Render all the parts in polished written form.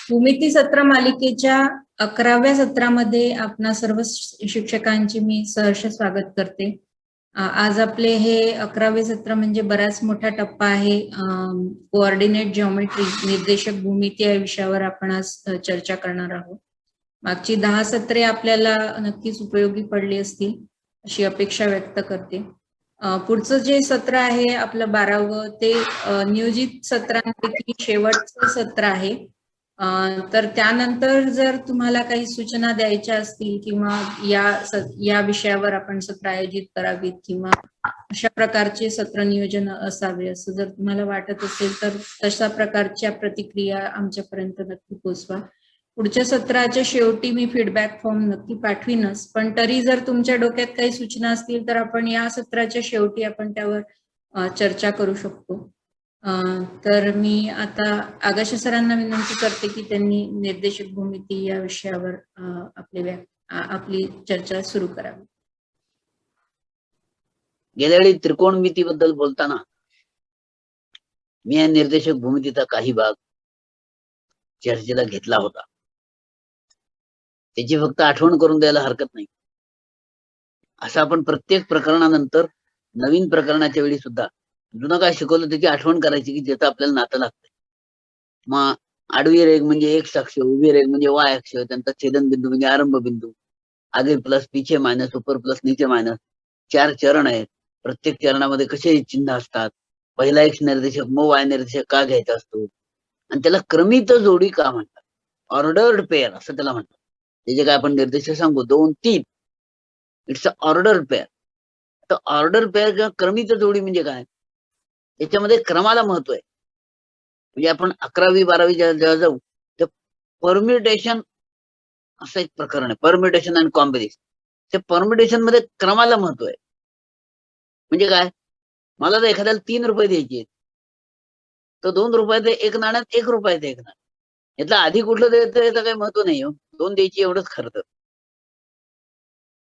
भूमिती सत्र मालिकेच्या 11व्या सत्रामध्ये आपणा सर्व शिक्षकांचे मी सहर्ष स्वागत करते. आज आपले हे 11वे सत्र म्हणजे बराच मोठा टप्पा आहे. कोऑर्डिनेट जिओमेट्री निर्देशक भूमिती या विषयावर आपण आज चर्चा करणार आहोत. मागची 10 सत्रे आपल्याला नक्कीच उपयोगी पडली असतील अशी अपेक्षा व्यक्त करते. पुढचं जे सत्र आहे आपलं 12वं ते नियोजित सत्रांपैकी शेवटचं सत्र आहे. तर त्यानंतर जर तुम्हाला काही सूचना द्यायच्या असतील किंवा या विषयावर आपण सत्र आयोजित करावीत किंवा अशा प्रकारचे सत्र नियोजन असावे असं जर तुम्हाला वाटत असेल तर तशा प्रकारच्या प्रतिक्रिया आमच्यापर्यंत नक्की पोहोचवा. पुढच्या सत्राच्या शेवटी मी फीडबॅक फॉर्म नक्की पाठवीनच, पण तरी जर तुमच्या डोक्यात काही सूचना असतील तर आपण या सत्राच्या शेवटी आपण त्यावर चर्चा करू शकतो. तर मी आता आगाशे सरांना विनंती करते की त्यांनी निर्देशक भूमिती या विषयावर आपली चर्चा सुरू करावी. गेल्या वेळी त्रिकोणमितीबद्दल बोलताना मी या निर्देशक भूमितीचा काही भाग चर्चेला घेतला होता. त्याची फक्त आठवण करून द्यायला हरकत नाही. असं आपण प्रत्येक प्रकरणानंतर नवीन प्रकरणाच्या वेळी सुद्धा जुनं काय शिकवलं त्याची आठवण करायची की ज्याचं आपल्याला नातं लागतंय. मग आडवी रेघ म्हणजे एक्स अक्ष, उभी रेघ म्हणजे वाय अक्ष, त्यांचा छेदन बिंदू म्हणजे आरंभ बिंदू, आगे प्लस पीछे मायनस, ऊपर प्लस नीचे मायनस, 4 चरण आहेत. प्रत्येक चरणामध्ये कसे चिन्ह असतात, पहिला एक्स निर्देशक मग वाय निर्देशक का घ्यायचा असतो आणि त्याला क्रमित जोडी का म्हणतात, ऑर्डर्ड पेअर असं त्याला म्हणतात. त्याचे काय आपण निर्देशक सांगू 2, 3, इट्स अ ऑर्डर पेअर. तर ऑर्डर पेअर किंवा क्रमित जोडी म्हणजे काय, याच्यामध्ये क्रमाला महत्व आहे. म्हणजे आपण 11वी 12वी जेव्हा जाऊ तर परम्युटेशन असं एक प्रकरण आहे, परम्युटेशन अँड कॉम्बिनेशन. त्या परम्युटेशन मध्ये क्रमाला महत्व आहे. म्हणजे काय, मला जर एखाद्याला 3 रुपये द्यायचे तर 2 रुपयाचे एक नाण्यात 1 रुपयाचे एक नाणं, यातलं आधी कुठलं द्यायचं याचं काही महत्व नाही हो, 2 द्यायची एवढंच खरं तर.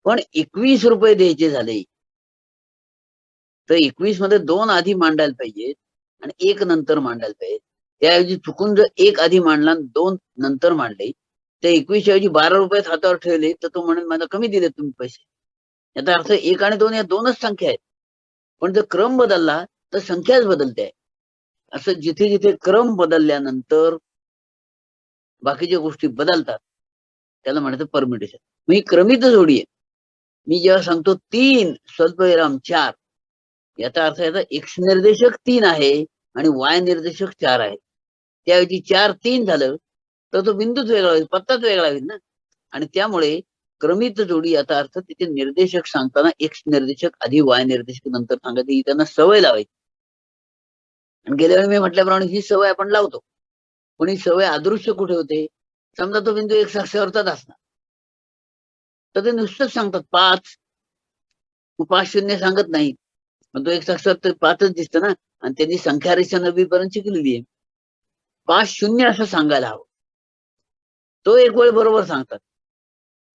पण 21 रुपये द्यायचे झाले तर 21 मध्ये 2 आधी मांडायला पाहिजेत आणि 1 नंतर मांडायला पाहिजे. त्याऐवजी चुकून जर 1 आधी मांडला आणि 2 नंतर मांडले तर 21 ऐवजी 12 रुपये हातावर ठेवले तर तो म्हणेल मला कमी दिले तुम्ही पैसे. याचा अर्थ 1 आणि 2 या 2च संख्या आहेत, पण जर क्रम बदलला तर संख्याच बदलते आहे. असं जिथे जिथे क्रम बदलल्यानंतर बाकीच्या गोष्टी बदलतात त्याला म्हणायचं परम्युटेशन. मग ही क्रमित जोडी आहे. मी जेव्हा सांगतो 3 स्वल्पविराम 4, याचा अर्थ याचा एक्स निर्देशक 3 आहे आणि वाय निर्देशक 4 आहे. त्याऐवजी 4, 3 झालं तर तो बिंदूच वेगळा होईल, पत्ताच वेगळा होईल ना. आणि त्यामुळे क्रमित जोडी याचा अर्थ तिथे निर्देशक सांगताना एक्स निर्देशक आधी वाय निर्देशक नंतर सांगायचं, ही त्यांना सवय लावायची. आणि गेल्या वेळी मी म्हटल्याप्रमाणे ही सवय आपण लावतो, पण ही सवय अदृश्य कुठे होते. समजा तो बिंदू एक्स अक्षावरचाच असणार तर ते नुसतंच सांगतात 5, 5 शून्य सांगत नाही, पण तो एक्स अक्षावर तर 5च दिसतं ना. आणि त्यांनी संख्या रेषा 9वी पर्यंत शिकलेली आहे. 5 शून्य असं सांगायला हवं, तो एक वेळ बरोबर सांगतात.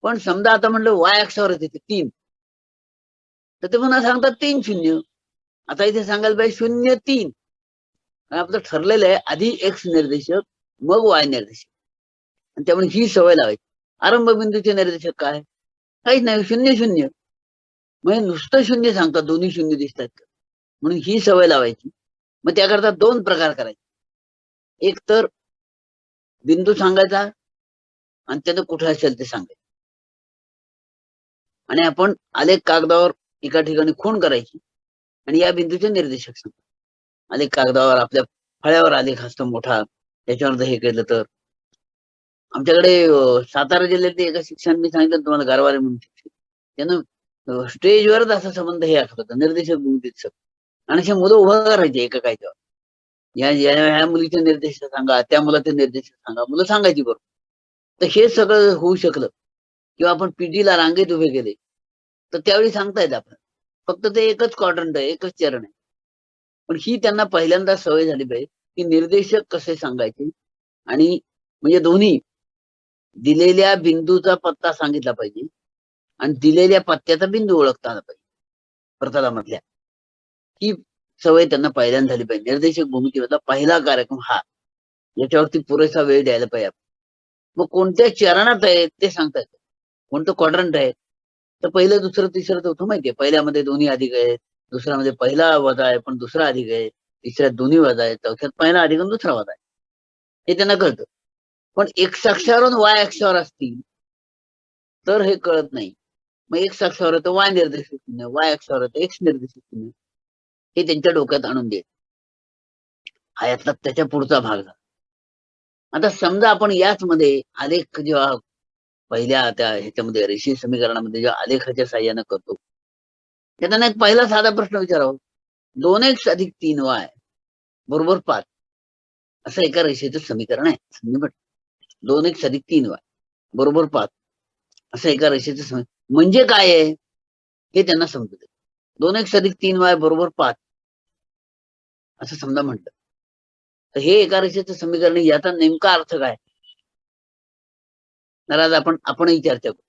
पण समजा आता म्हणलं वाय अक्षावर येते 3 तर ते पुन्हा सांगतात 3 शून्य. आता इथे सांगायला पाहिजे 0, 3. आपलं ठरलेलं आहे आधी एक्स निर्देशक मग वाय निर्देशक. आणि त्यामुळे ही सवय लावायची. आरंभ बिंदूचे निर्देशक काय, काहीच नाही, 0, 0. म्हणजे नुसतं शून्य सांगतात, दोन्ही शून्य दिसतात, म्हणून ही सवय लावायची. मग त्याकरता 2 प्रकार करायचे. एक तर बिंदू सांगायचा आणि त्यानं कुठे असेल ते सांगायचं, आणि आपण आलेख कागदावर एका ठिकाणी खूण करायची आणि या बिंदूचे निर्देशक सांगतात. आलेख कागदावर आपल्या फळ्यावर आलेख असतो मोठा, त्याच्यावर हे केलं तर. आमच्याकडे सातारा जिल्ह्यातले एका शिक्षण मी सांगितलं तुम्हाला, गारवारे म्हणून त्यानं स्टेजवरच असा संबंध हे आखत होता, निर्देशक भूमितीत. आणि असे मुलं उभं करायचे एका काय तेव्हा, या मुलीचे निर्देशक सांगा, त्या मुलाचे निर्देशक सांगा, मुलं सांगायची बरोबर. तर हे सगळं होऊ शकलं किंवा आपण पीजीला रांगेत उभे केले तर त्यावेळी सांगता येत आपण, फक्त ते एकच क्वाड्रंट आहे, एकच चरण आहे. पण ही त्यांना पहिल्यांदा सवय झाली पाहिजे की निर्देशक कसे सांगायचे, आणि म्हणजे दोन्ही दिलेल्या बिंदूचा पत्ता सांगितला पाहिजे आणि दिलेल्या पत्त्याचा बिंदू ओळखता आला पाहिजे प्रतलामधल्या. ही सवय त्यांना पहिल्यांदा झाली पाहिजे. निर्देशक भूमितीमधला पहिला कार्यक्रम हा, याच्यावरती पुरेसा वेळ द्यायला पाहिजे. मग कोणत्या चरणात आहे ते सांगता येतं. कोणतं क्वाड्रंट आहे, तर पहिलं दुसरं तिसरं चौथं माहितीये. पहिल्यामध्ये दोन्ही अधिक आहेत, दुसऱ्यामध्ये पहिला वजा आहे पण दुसरा अधिक आहे, तिसऱ्यात दोन्ही वजा आहे, चौथ्यात पहिला अधिक आणि दुसरा वजा आहे, हे त्यांना कळतं. पण एक्स अक्षावर वाय अक्षावर असतील तर हे कळत नाही. मग एक्स अक्षावर येतं वाय निर्देशित चिन्ह, वाय अक्षावर येतं एक्स निर्देशित चिन्ह, हे त्यांच्या डोक्यात आणून दे. हा यातला त्याच्या पुढचा भाग झाला. आता समजा आपण याच मध्ये आलेख जेव्हा पहिल्या त्या ह्याच्यामध्ये रेषीय समीकरणामध्ये जेव्हा आलेखाच्या साह्यानं करतो, त्यांना एक पहिला साधा प्रश्न विचारावा. 2x अधिक 3y बरोबर 5 असं एका रेषेचं समीकरण आहे. 2x अधिक 3y बरोबर 5 असं एका रेषेचं समीकरण म्हणजे काय आहे हे त्यांना समजतं. 2x अधिक 3y बरोबर 5 असं समजा म्हटलं तर हे एका रेषेचं समीकरण, याचा नेमका अर्थ काय? तर आज आपणही चर्चा करू.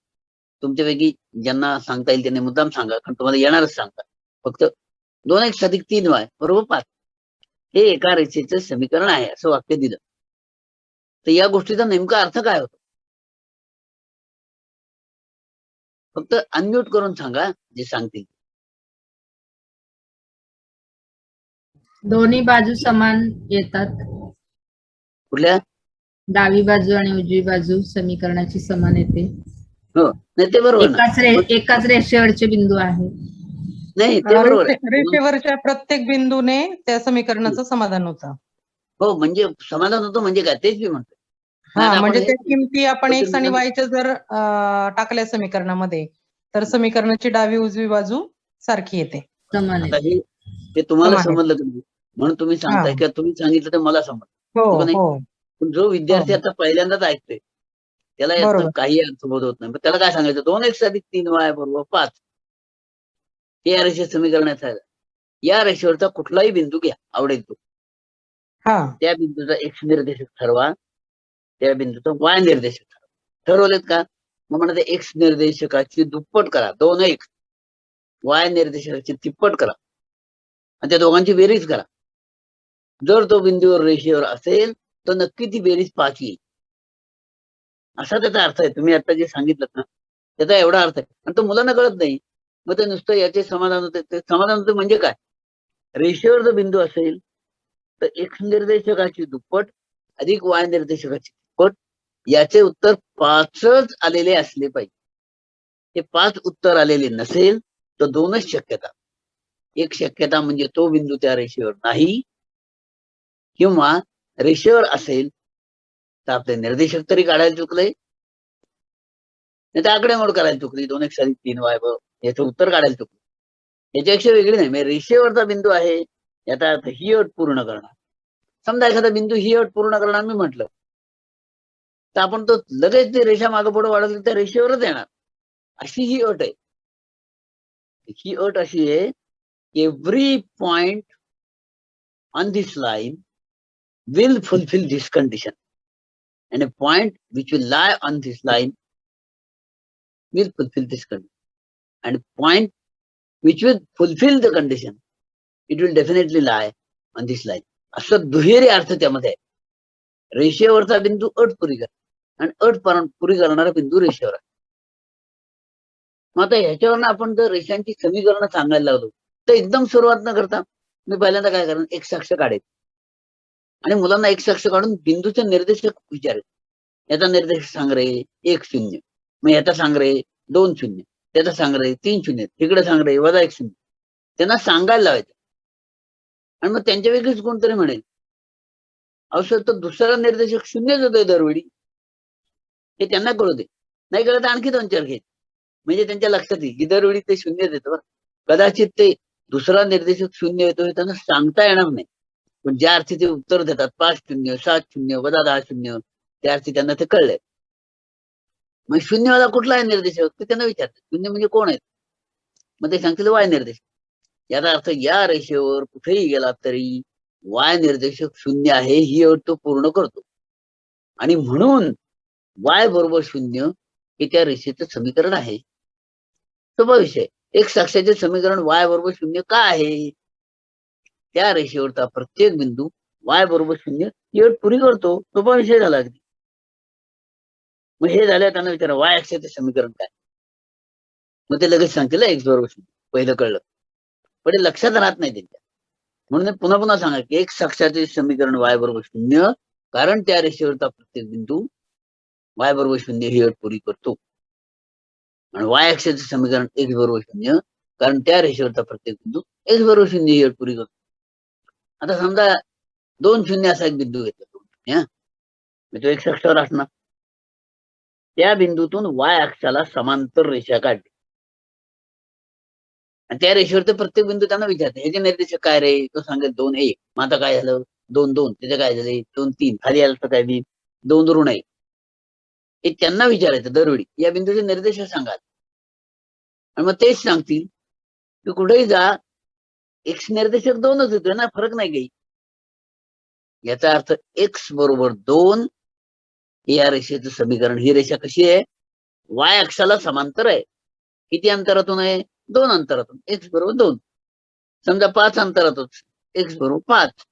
तुमच्यापैकी ज्यांना सांगता येईल त्यांनी मुद्दाम सांगा, कारण तुम्हाला येणारच सांगता. फक्त 2x अधिक 3y बरोबर 5 हे एका रेषेचं समीकरण आहे असं वाक्य दिलं तर या गोष्टीचा नेमका अर्थ काय होतो? फक्त अनम्यूट करून सांगा जे सांगतील. दोन्ही बाजू समान येतात. कुठल्या? डावी बाजू आणि उजवी बाजू समीकरणाची समान येते. हो, नाही ते बरोबर ना. एकाच रेषेवरचे बिंदू आहे. नाही ते बरोबर आहे. रेषेवरच्या प्रत्येक बिंदूने त्या समीकरणाचं समाधान होतं. हो, म्हणजे समाधान होतं म्हणजे काय तेच मी म्हणतो. हा, म्हणजे त्या किमती आपण एक्स आणि वायच्या जर टाकल्या समीकरणामध्ये तर समीकरणाची डावी उजवी बाजू सारखी येते. समान आता येते. हे तुम्हाला समान समजलं तुम्ही म्हणून तुम्ही सांगताय किंवा तुम्ही सांगितलं तर मला समजलं. हो हो नाही? हो पण जो विद्यार्थी आता पहिल्यांदाच ऐकतोय त्याला याचा बरोबर. काही अर्थबोध होत नाही. मग त्याला काय सांगायचं? 2x अधिक 3y बरोबर 5 हे या रेषे समीकरणात आहे. या रेषेवरचा कुठलाही बिंदू घ्या, आवडेल तो. हा, त्या बिंदूचा एक्स निर्देशक ठरवा, त्या बिंदूचा वाय निर्देशक ठरवा. ठरवलेत का? मग म्हणते एक्स निर्देशकाची दुप्पट करा, 2x, वाय निर्देशकाची तिप्पट करा आणि त्या दोघांची बेरीज करा. जर तो बिंदूवर रेषेवर असेल तर नक्की ती बेरीज 5 येईल, असा त्याचा अर्थ आहे. तुम्ही आता जे सांगितलं ना त्याचा एवढा अर्थ आहे. आणि तो मुलांना कळत नाही. मग ते नुसतं याचे समाधान होते. ते समाधान होते म्हणजे काय? रेषेवर जर बिंदू असेल तर एक्स निर्देशकाची दुप्पट अधिक वाय निर्देशकाची दुप्पट याचे उत्तर 5च आलेले असले पाहिजे. ते 5 उत्तर आलेले नसेल तर 2च शक्यता. एक शक्यता म्हणजे तो बिंदू त्या रेषेवर नाही, किंवा रेषेवर असेल तर आपले निर्देशक तरी काढायला चुकले, नाही तर आकडेमोड करायला चुकली. 2x अधिक 3y याचं उत्तर काढायला चुकलं. याच्यापेक्षा वेगळी नाही. म्हणजे रेषेवरचा बिंदू आहे याचा अर्थ ही अट पूर्ण करणार. समजा एखादा बिंदू ही अट पूर्ण करणार मी म्हटलं तर आपण तो लगेच ती रेषा मागे पुढे वाढवली त्या रेषेवरच येणार, अशी ही अट आहे. ही अट अशी आहे, every point on this line will fulfill this condition and a point which will lie on this line will fulfill this condition and point which will fulfill the condition it will definitely lie on this line. असं दुहेरी अर्थ त्यामध्ये आहे. रेषेवरचा बिंदू अट पुरी कर आणि अट पुरी करणारा बिंदू रेषेवर आहे. मग आता ह्याच्यावरनं आपण जर रेषांची समीकरणं सांगायला लागलो तर एकदम सुरुवात न करता मी पहिल्यांदा काय करणार, एक अक्ष काढेल आणि मुलांना एक अक्ष काढून बिंदूचे निर्देशक विचारेल. याचा निर्देशक सांग रे 1 0, मग याचा सांग रे 2 0, त्याचा सांग रे 3 0, तिकडे सांग रे -1 0. त्यांना सांगायला लावायचं आणि मग त्यांच्या वेगळीच कोणतरी म्हणेल अवश्य तर दुसरा निर्देशक 0च होतोय दरवेळी, हे त्यांना कळू दे. नाही कळत आणखी 2-4 घेत, म्हणजे त्यांच्या लक्षात येईल की दरवेळी ते 0 देतो. कदाचित ते दुसरा निर्देशक 0 येतो हे त्यांना सांगता येणार नाही, पण ज्या अर्थी ते उत्तर देतात 5 0, 7 0, -10 0, त्या अर्थी त्यांना ते कळलंय. मग 0वाला कुठला आहे निर्देशक ते त्यांना विचारतात. 0 म्हणजे कोण आहे? मग ते सांगतील वाय निर्देशक. याचा अर्थ या रेषेवर कुठेही गेला तरी वाय निर्देशक 0 आहे ही अट तो पूर्ण करतो आणि म्हणून वाय बरोबर 0 हे त्या रेषेचं समीकरण आहे. सोपा विषय. एक अक्षाचे समीकरण वाय बरोबर 0 का आहे? त्या रेषेवरचा प्रत्येक बिंदू वाय बरोबर 0 ही अट पुरी करतो. सोपा विषय झाला. मग हे झालं त्यांना विचारा वाय अक्षाचे समीकरण काय, मग ते लगेच सांगतील एक्स बरोबर 0. पहिलं कळलं, पण हे लक्षात राहत नाही त्यांच्या. म्हणून पुन्हा पुन्हा सांगा की एक्स अक्षाचे समीकरण वाय बरोबर 0, कारण त्या रेषेवरचा प्रत्येक बिंदू वाय बरोबर 0 ही अट पुरी करतो. आणि वाय अक्षाचे समीकरण एक्स बरोबर 0, कारण त्या रेषेवरचा प्रत्येक बिंदू एक्स बरोबर 0 ही अट पुरी करतो. आता समजा 2 शून्य असा एक बिंदू घेतला, 2 शून्य, तो एक्स अक्षावर असणार. त्या बिंदूतून वाय अक्षाला समांतर रेषा काढली आणि त्या रेषेवरचे प्रत्येक बिंदू त्यांना विचारते ह्याचे निर्देशक काय रे, तो सांगेल 2 1. मग आता काय झालं, 2 2, त्याचे काय झाले 2 3, खाली आलं तर काय बी 2 ऋण 1. हे त्यांना विचारायचं दरवेळी या बिंदूचे निर्देशक सांगाल, आणि मग तेच सांगतील की कुठेही जा एक्स निर्देशक 2च होते ना, फरक नाही काही. याचा अर्थ एक्स बरोबर 2 या रेषेचं समीकरण. ही रेषा कशी आहे, वाय अक्षाला समांतर आहे. किती अंतरातून आहे, 2 अंतरातून. एक्स बरोबर 2. समजा 5 अंतरातून एक्स बरोबर 5.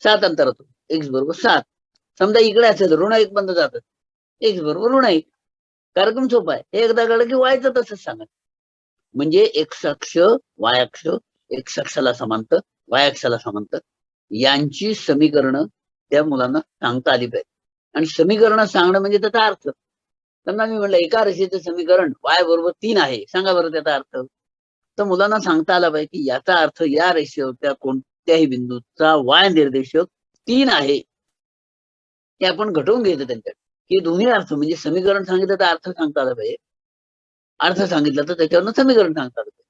7 अंतरातून एक्स बरोबर 7. समजा इकडे असेल ऋण 1 बंद जातात, एक्स बरोबर ऋण 1. कार्यक्रम सोपा आहे. हे एकदा कळलं की वायचं तसंच सांगा. म्हणजे एक्स अक्ष वाय अक्ष, एक्स अक्षाला समांतर वाय अक्षाला समांतर यांची समीकरणं त्या मुलांना सांगता आली पाहिजे. आणि समीकरण सांगणं म्हणजे त्याचा अर्थ. समजा मी म्हणलं एका रेषेचं समीकरण वाय बरोबर 3 आहे, सांगा बरं त्याचा अर्थ. तर मुलांना सांगता आला पाहिजे की याचा अर्थ या रेषेवरच्या कोणत्याही बिंदूचा वाय निर्देशक 3 आहे. ते आपण घटवून घ्यायचं त्यांच्यात की दोन्ही अर्थ, म्हणजे समीकरण सांगितलं तर अर्थ सांगता आला पाहिजे, अर्थ सांगितलं तर त्याच्यावरनं समीकरण सांगता आलं पाहिजे.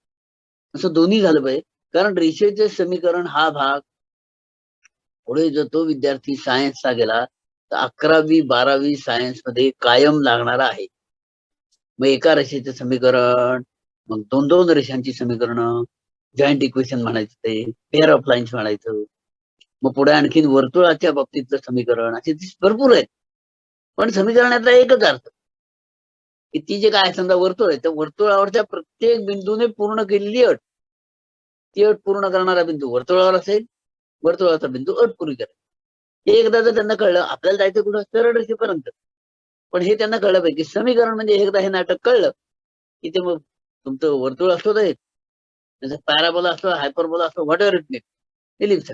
असं दोन्ही झालं पाहिजे. कारण रेषेचे समीकरण हा भाग पुढे जर तो विद्यार्थी सायन्सचा गेला तर 11वी 12वी सायन्स मध्ये कायम लागणारा आहे. मग एका रेषेचे समीकरण, मग 2 रेषांची समीकरणं, जॉईंट इक्वेशन म्हणायचं, ते पेअर ऑफ लाईन्स म्हणायचं. मग पुढे आणखीन वर्तुळाच्या बाबतीतलं समीकरण, असे भरपूर आहेत. पण समीकरणातला एकच अर्थ की ती जे काय समजा वर्तुळ आहे, त्या वर्तुळावरच्या प्रत्येक बिंदूने पूर्ण केलेली अट, ती अट पूर्ण करणारा बिंदू वर्तुळावर असेल, वर्तुळाचा बिंदू अट पुरी करेल. हे एकदा जर त्यांना कळलं, आपल्याला जायचं कुठं, सरळ रेषेपर्यंत. पण हे त्यांना कळलं पाहिजे की समीकरण म्हणजे एकदा हे नाटक कळलं की ते मग तुमचं वर्तुळ असतो, त्याचा पॅराबोला असतो, हायपरबोला असतो, what ever it may, ellipse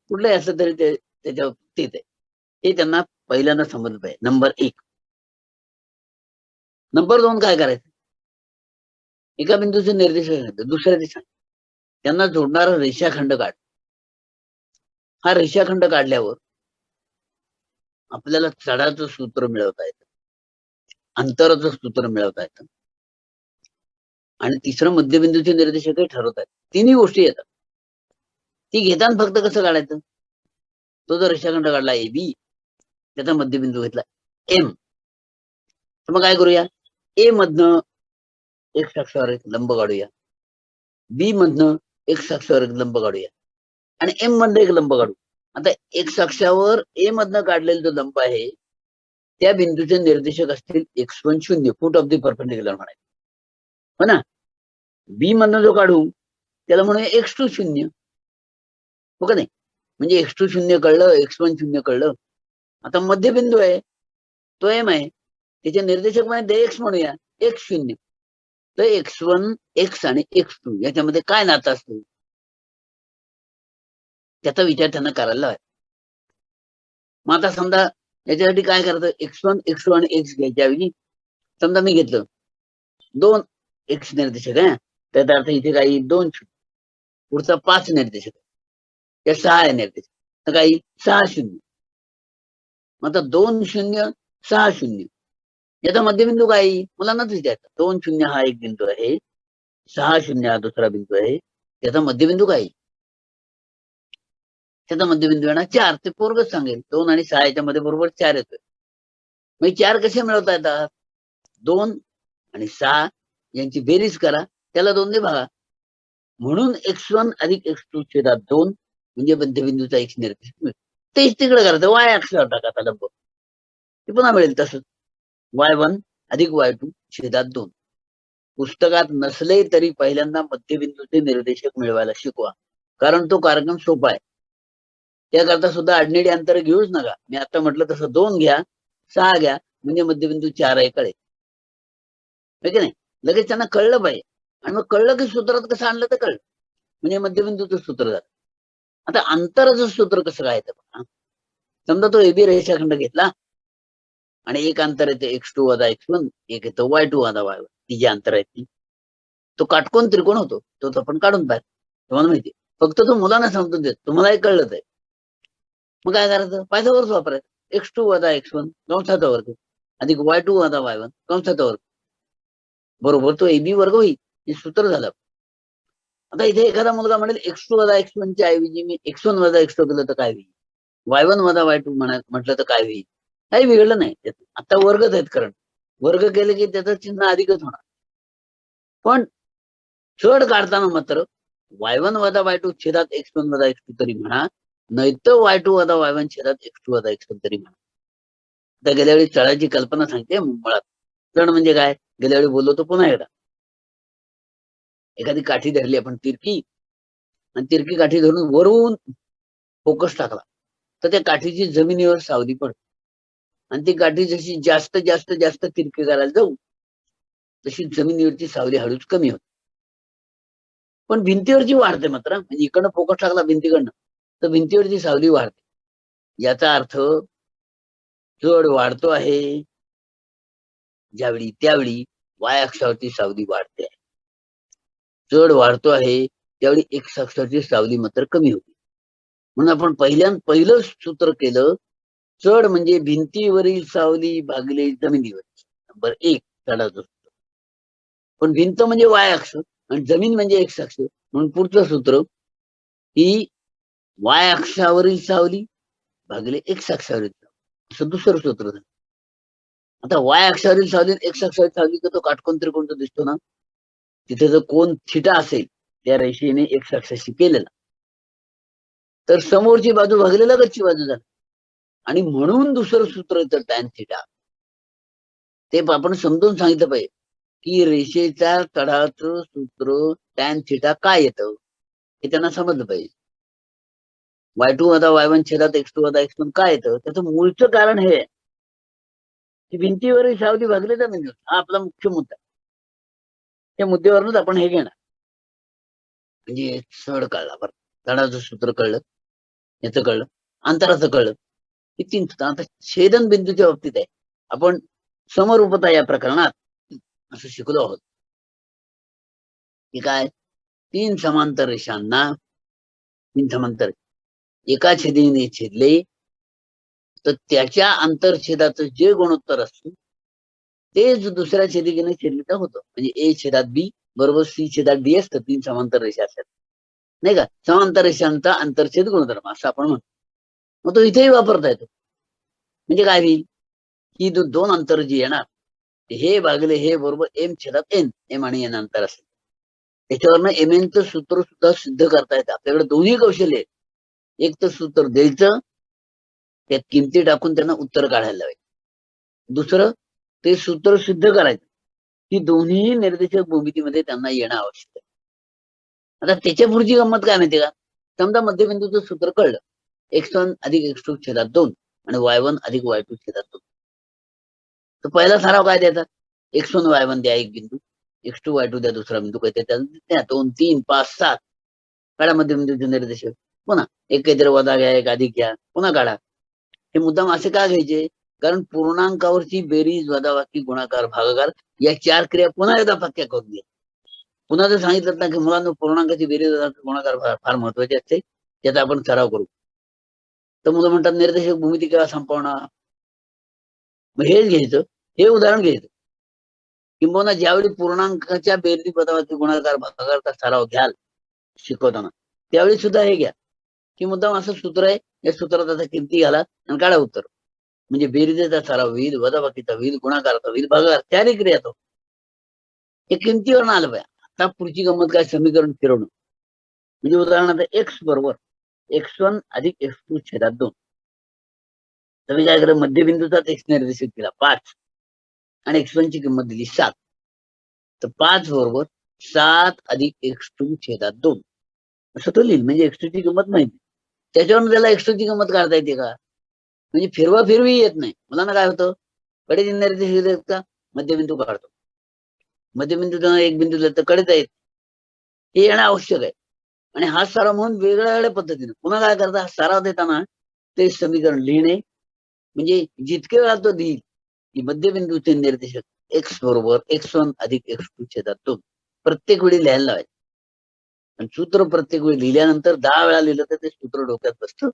कुठलंही असलं तरी ते त्याच्या बाबतीत आहे. हे त्यांना पहिल्यांदा समजलं पाहिजे. नंबर 1. नंबर 2 काय करायचं, एका बिंदूचे निर्देशक दुसऱ्या दिशा त्यांना जोडणारा रेषाखंड काढ. हा रेषाखंड काढल्यावर आपल्याला चढाचं सूत्र मिळवता येतं, अंतराचं सूत्र मिळवता येतं, आणि तिसरं मध्यबिंदूचे निर्देशकही ठरवता येतात. तिन्ही गोष्टी येतात. ती घेताना फक्त कसं काढायचं, तो जर रेषाखंड काढला ए बी, त्याचा मध्यबिंदू घेतला एम, तर मग काय करूया, ए मधनं एक्स अक्षावर एक लंब काढूया, बी मधनं एक्स अक्षावर एक लंब काढूया, आणि एम मधनं एक लंब काढू. आता एक्स अक्षावर ए मधनं काढलेला जो लंब आहे त्या बिंदूचे निर्देशक असतील x1 0, foot of the perpendicular म्हणायचं, हो ना. बी मधनं जो काढू त्याला म्हणूया x2 0, हो का नाही. म्हणजे x2 0 कळलं, x1 0 कळलं. आता मध्यबिंदू आहे तो एम आहे, त्याचे निर्देशक म्हणजे x म्हणूया x0. तर x1 x आणि x2 याच्यामध्ये काय नातं असतं त्याचा विचार त्यांना करायला हवा. मग आता समजा याच्यासाठी काय करायचं, x1 x2 आणि x घ्यायच्या ऐवजी समजा मी घेतलं 2 x निर्देशक आहे, त्याचा अर्थ इथे काही 2 पुढचा 5 निर्देशक या 6 आहे निर्देशक, तर काही 6 0. मग आता 2 0 6 0 याचा मध्यबिंदू काय, मुलांनाच विचारायचं. 2 0 हा एक बिंदू आहे, 6 0 हा दुसरा बिंदू आहे, त्याचा मध्यबिंदू काय, त्याचा मध्यबिंदू येणार 4. ते पोरगच सांगेल 2 आणि 6 याच्या मध्ये बरोबर 4 येतोय. मग 4 कसे मिळवता येतात, 2 आणि 6 यांची बेरीज करा, त्याला 2 ने भागा. म्हणून x1 अधिक x2 छेदात 2 म्हणजे मध्यबिंदूचा x निर्देशक मिळतो. तेच तिकडे करायचं, वाय अक्षरावर टाका आता लंब, ते पुन्हा मिळेल तसंच, y1 अधिक y2 छेदात 2. पुस्तकात नसले तरी पहिल्यांदा मध्यबिंदूचे निर्देशक मिळवायला शिकवा, कारण तो कार्यक्रम सोपा आहे. त्याकरता सुद्धा अडनेडी अंतर घेऊच नका. मी आता म्हटलं तसं 2 घ्या, 6 घ्या, म्हणजे मध्यबिंदू 4 आहे कळेल, है की नाही? लगेच त्यांना कळलं पाहिजे. आणि मग कळलं की सूत्रात कसं आणलं तर कळलं, म्हणजे मध्यबिंदूचं सूत्र झालं. आता अंतराचं सूत्र कसं काय येतं बघा. समजा तो एबी रेषाखंड घेतला आणि एक अंतर येते x2 वजा x1, एक येतं y2 वजा y1, ती जी अंतर आहेत ती. तो काटकोन त्रिकोण होतो, तो आपण काढून पाहिजे, तुम्हाला माहिती. फक्त तो मुलांना समजून देत, तुम्हालाही कळलं आहे. मग काय करायचं, पायथागोरस वापरायचं. x2 वजा x1 कंसाचा वर्ग अधिक y2 वजा y1 कंसाचा वर्ग बरोबर तो एबी वर्ग होईल. हे सूत्र झालं. आता इथे एखादा मुलगा म्हणेल x2 वजा x1 च्या ऐवजी मी x1 वजा x2 केलं तर काय होईल, y1 वजा y2 म्हटलं तर काय होईल. काही बिघडलं नाही. आता वर्गच आहेत, कारण वर्ग केले की त्याचं चिन्ह अधिकच होणार. पण छड काढताना मात्र y1 वजा y2 छेदात x1 वजा x2 तरी म्हणा, नाहीतर y2 वजा y1 छेदात x2 वजा x1 तरी म्हणा. आता गेल्या वेळी चढाची कल्पना सांगते मुळात. चढ म्हणजे काय, गेल्या वेळी बोललो तो पुन्हा एकदा. एखादी काठी धरली आपण तिरकी, आणि तिरकी काठी धरून वरून फोकस टाकला तर त्या काठीची जमिनीवर सावली पडते. आणि ती काठी जशी जास्त जास्त जास्त तिरकी करायला जाऊ तशी जमिनीवरची सावली हळूच कमी होते. पण भिंतीवरची वाढते मात्र, म्हणजे इकडनं फोकस टाकला भिंतीकडनं तर भिंतीवरची सावली वाढते. याचा अर्थ जड वाढतो आहे ज्यावेळी त्यावेळी वाय अक्षावरची सावली वाढते आहे. जड वाढतो आहे त्यावेळी एक्स अक्षावरची सावली मात्र कमी होते. म्हणून आपण पहिलं सूत्र केलं, चढ म्हणजे भिंतीवरील सावली भागले जमिनीवर. नंबर 1 चढाचं सूत्र. पण भिंत म्हणजे वाय अक्ष आणि जमीन म्हणजे एक्स अक्ष, म्हणून पुढचं सूत्र की वाय अक्षावरील सावली भागले एक्स अक्षावरील सावली, असं दुसरं सूत्र झालं. आता वाय अक्षावरील सावली एक्स अक्षावरील सावली तर तो काटकोन त्रिकोण जो दिसतो ना, तिथे जर कोण थिटा असेल त्या रेषेने एक्स अक्षाशी केलेला, तर समोरची बाजू भागले लगतची बाजू झाली. आणि म्हणून दुसरं सूत्र येतं टॅन थिटा. ते आपण समजून सांगितलं पाहिजे की रेषेच्या चढाचं सूत्र टॅन थिटा काय येतं हे त्यांना समजलं पाहिजे. y2 वजा y1 छेदात x2 वजा x1 काय येतं, त्याचं मूळचं कारण हे आहे की भिंतीवरील सावली भागले जमिनीवर. हा आपला मुख्य मुद्दा. त्या मुद्द्यावरूनच आपण हे घेणार. म्हणजे चढ कळला, बरं चढाचं सूत्र कळलं, याचं कळलं, अंतराचं कळलं, ही 3 सूत्र. आता छेदन बिंदूच्या बाबतीत आहे, आपण समरूपता या प्रकरणात असं शिकलो आहोत की काय, 3 समांतर रेषांना 3 समांतर एका छेदीने छेदले तर त्याच्या आंतरछेदाचं जे गुणोत्तर असतं तेच दुसऱ्या छेदिकेने छेदले तर होतं. म्हणजे ए छेदात बी बरोबर सी छेदात डी असतं. 3 समांतर रेषा असतात नाही का. समांतर रेषांचा आंतरछेद गुणधर्म असं आपण म्हणतो. मग तो इथेही वापरता येतो. म्हणजे काय होईल की दोन अंतर जी येणार हे भागले हे बरोबर एम छेदात एन, एम आणि एन अंतर असेल. त्याच्यावरनं एम एनचं सूत्र सुद्धा सिद्ध करता येतं. आपल्याकडे दोन्ही कौशल्य आहेत. एक तर सूत्र द्यायचं, त्यात किमती टाकून त्यांना उत्तर काढायला लावायचं. दुसरं ते सूत्र सिद्ध करायचं. ही दोन्ही निर्देशक भूमितीमध्ये त्यांना येणं आवश्यक आहे. आता त्याच्या पुढची गंमत काय माहिती का, समजा मध्यबिंदूचं सूत्र कळलं, x1 अधिक x2 छेदात 2 आणि y1 अधिक y2 छेदात 2. तर पहिला सराव काय द्यायचा, x1 y1 द्या एक बिंदू, x2 y2 द्या दुसरा बिंदू, काय त्या 2 3 5 7 काढा मध्यबिंदूचे निर्देशक. पुन्हा एक काहीतरी वजा घ्या, एक अधिक घ्या, पुन्हा काढा. हे मुद्दाम असे का घ्यायचे, कारण पूर्णांकावरची बेरीज वजाबाकी गुणाकार भागाकार या 4 क्रिया पुन्हा एकदा पक्क्या करून घ्या. पुन्हा जर सांगितलं ना की मुलांना पूर्णांकाची बेरीज गुणाकार फार महत्वाचे असते, त्याचा आपण सराव करू. तर मुलं म्हणतात निर्देशक भूमिती केव्हा संपवणार. मग हेच घ्यायचं, हे उदाहरण घ्यायचं. किंबहुना ज्यावेळी पूर्णांकाच्या बेरीज वजाबाकी गुणाकार भागाकारचा सराव घ्याल शिकवताना, त्यावेळी सुद्धा हे घ्या की मुद्दाम असं सूत्र आहे, या सूत्रात आता किमती घाला आणि काढा उत्तर. म्हणजे बेरीजेचा सराव होईल, वजाबाकीचा होईल, गुणाकाराचा होईल, भागाकार 4 क्रिया तो हे किमतीवर आलं पाहिजे. आता पुढची गंमत काय, समीकरण फिरवणं. म्हणजे उदाहरणार्थ x बरोबर x1 अधिक x2 छेदात 2. तुम्ही काय करा, मध्यबिंदूचाच x निर्देशित केला 5 आणि x1 ची किंमत दिली 7. तर 5 बरोबर 7 अधिक x2 छेदात 2 असं तो लिहिल. म्हणजे x2 ची किंमत माहिती, त्याच्यावरून त्याला x2 ची किंमत काढता येते का. म्हणजे फिरवा फिरवी येत नाही. मुलांना काय होतं, कडेचे निर्देशक आहेत का, मध्यबिंदू काढतो. मध्यबिंदू एक बिंदू दिला तर कडेचा येत, हे येणं आवश्यक आहे. आणि हा सराव म्हणून वेगळ्या वेगळ्या पद्धतीने पुन्हा काय करता, सराव देताना ते समीकरण लिहिणे, म्हणजे जितके वेळा तो देईल की मध्यबिंदूचे निर्देशक x बरोबर x1 अधिक x2 छेदात 2 प्रत्येक वेळी लिहायला लावायचं. आणि सूत्र प्रत्येक वेळी लिहिल्यानंतर 10 वेळा लिहिलं तर ते सूत्र डोक्यात बसतं.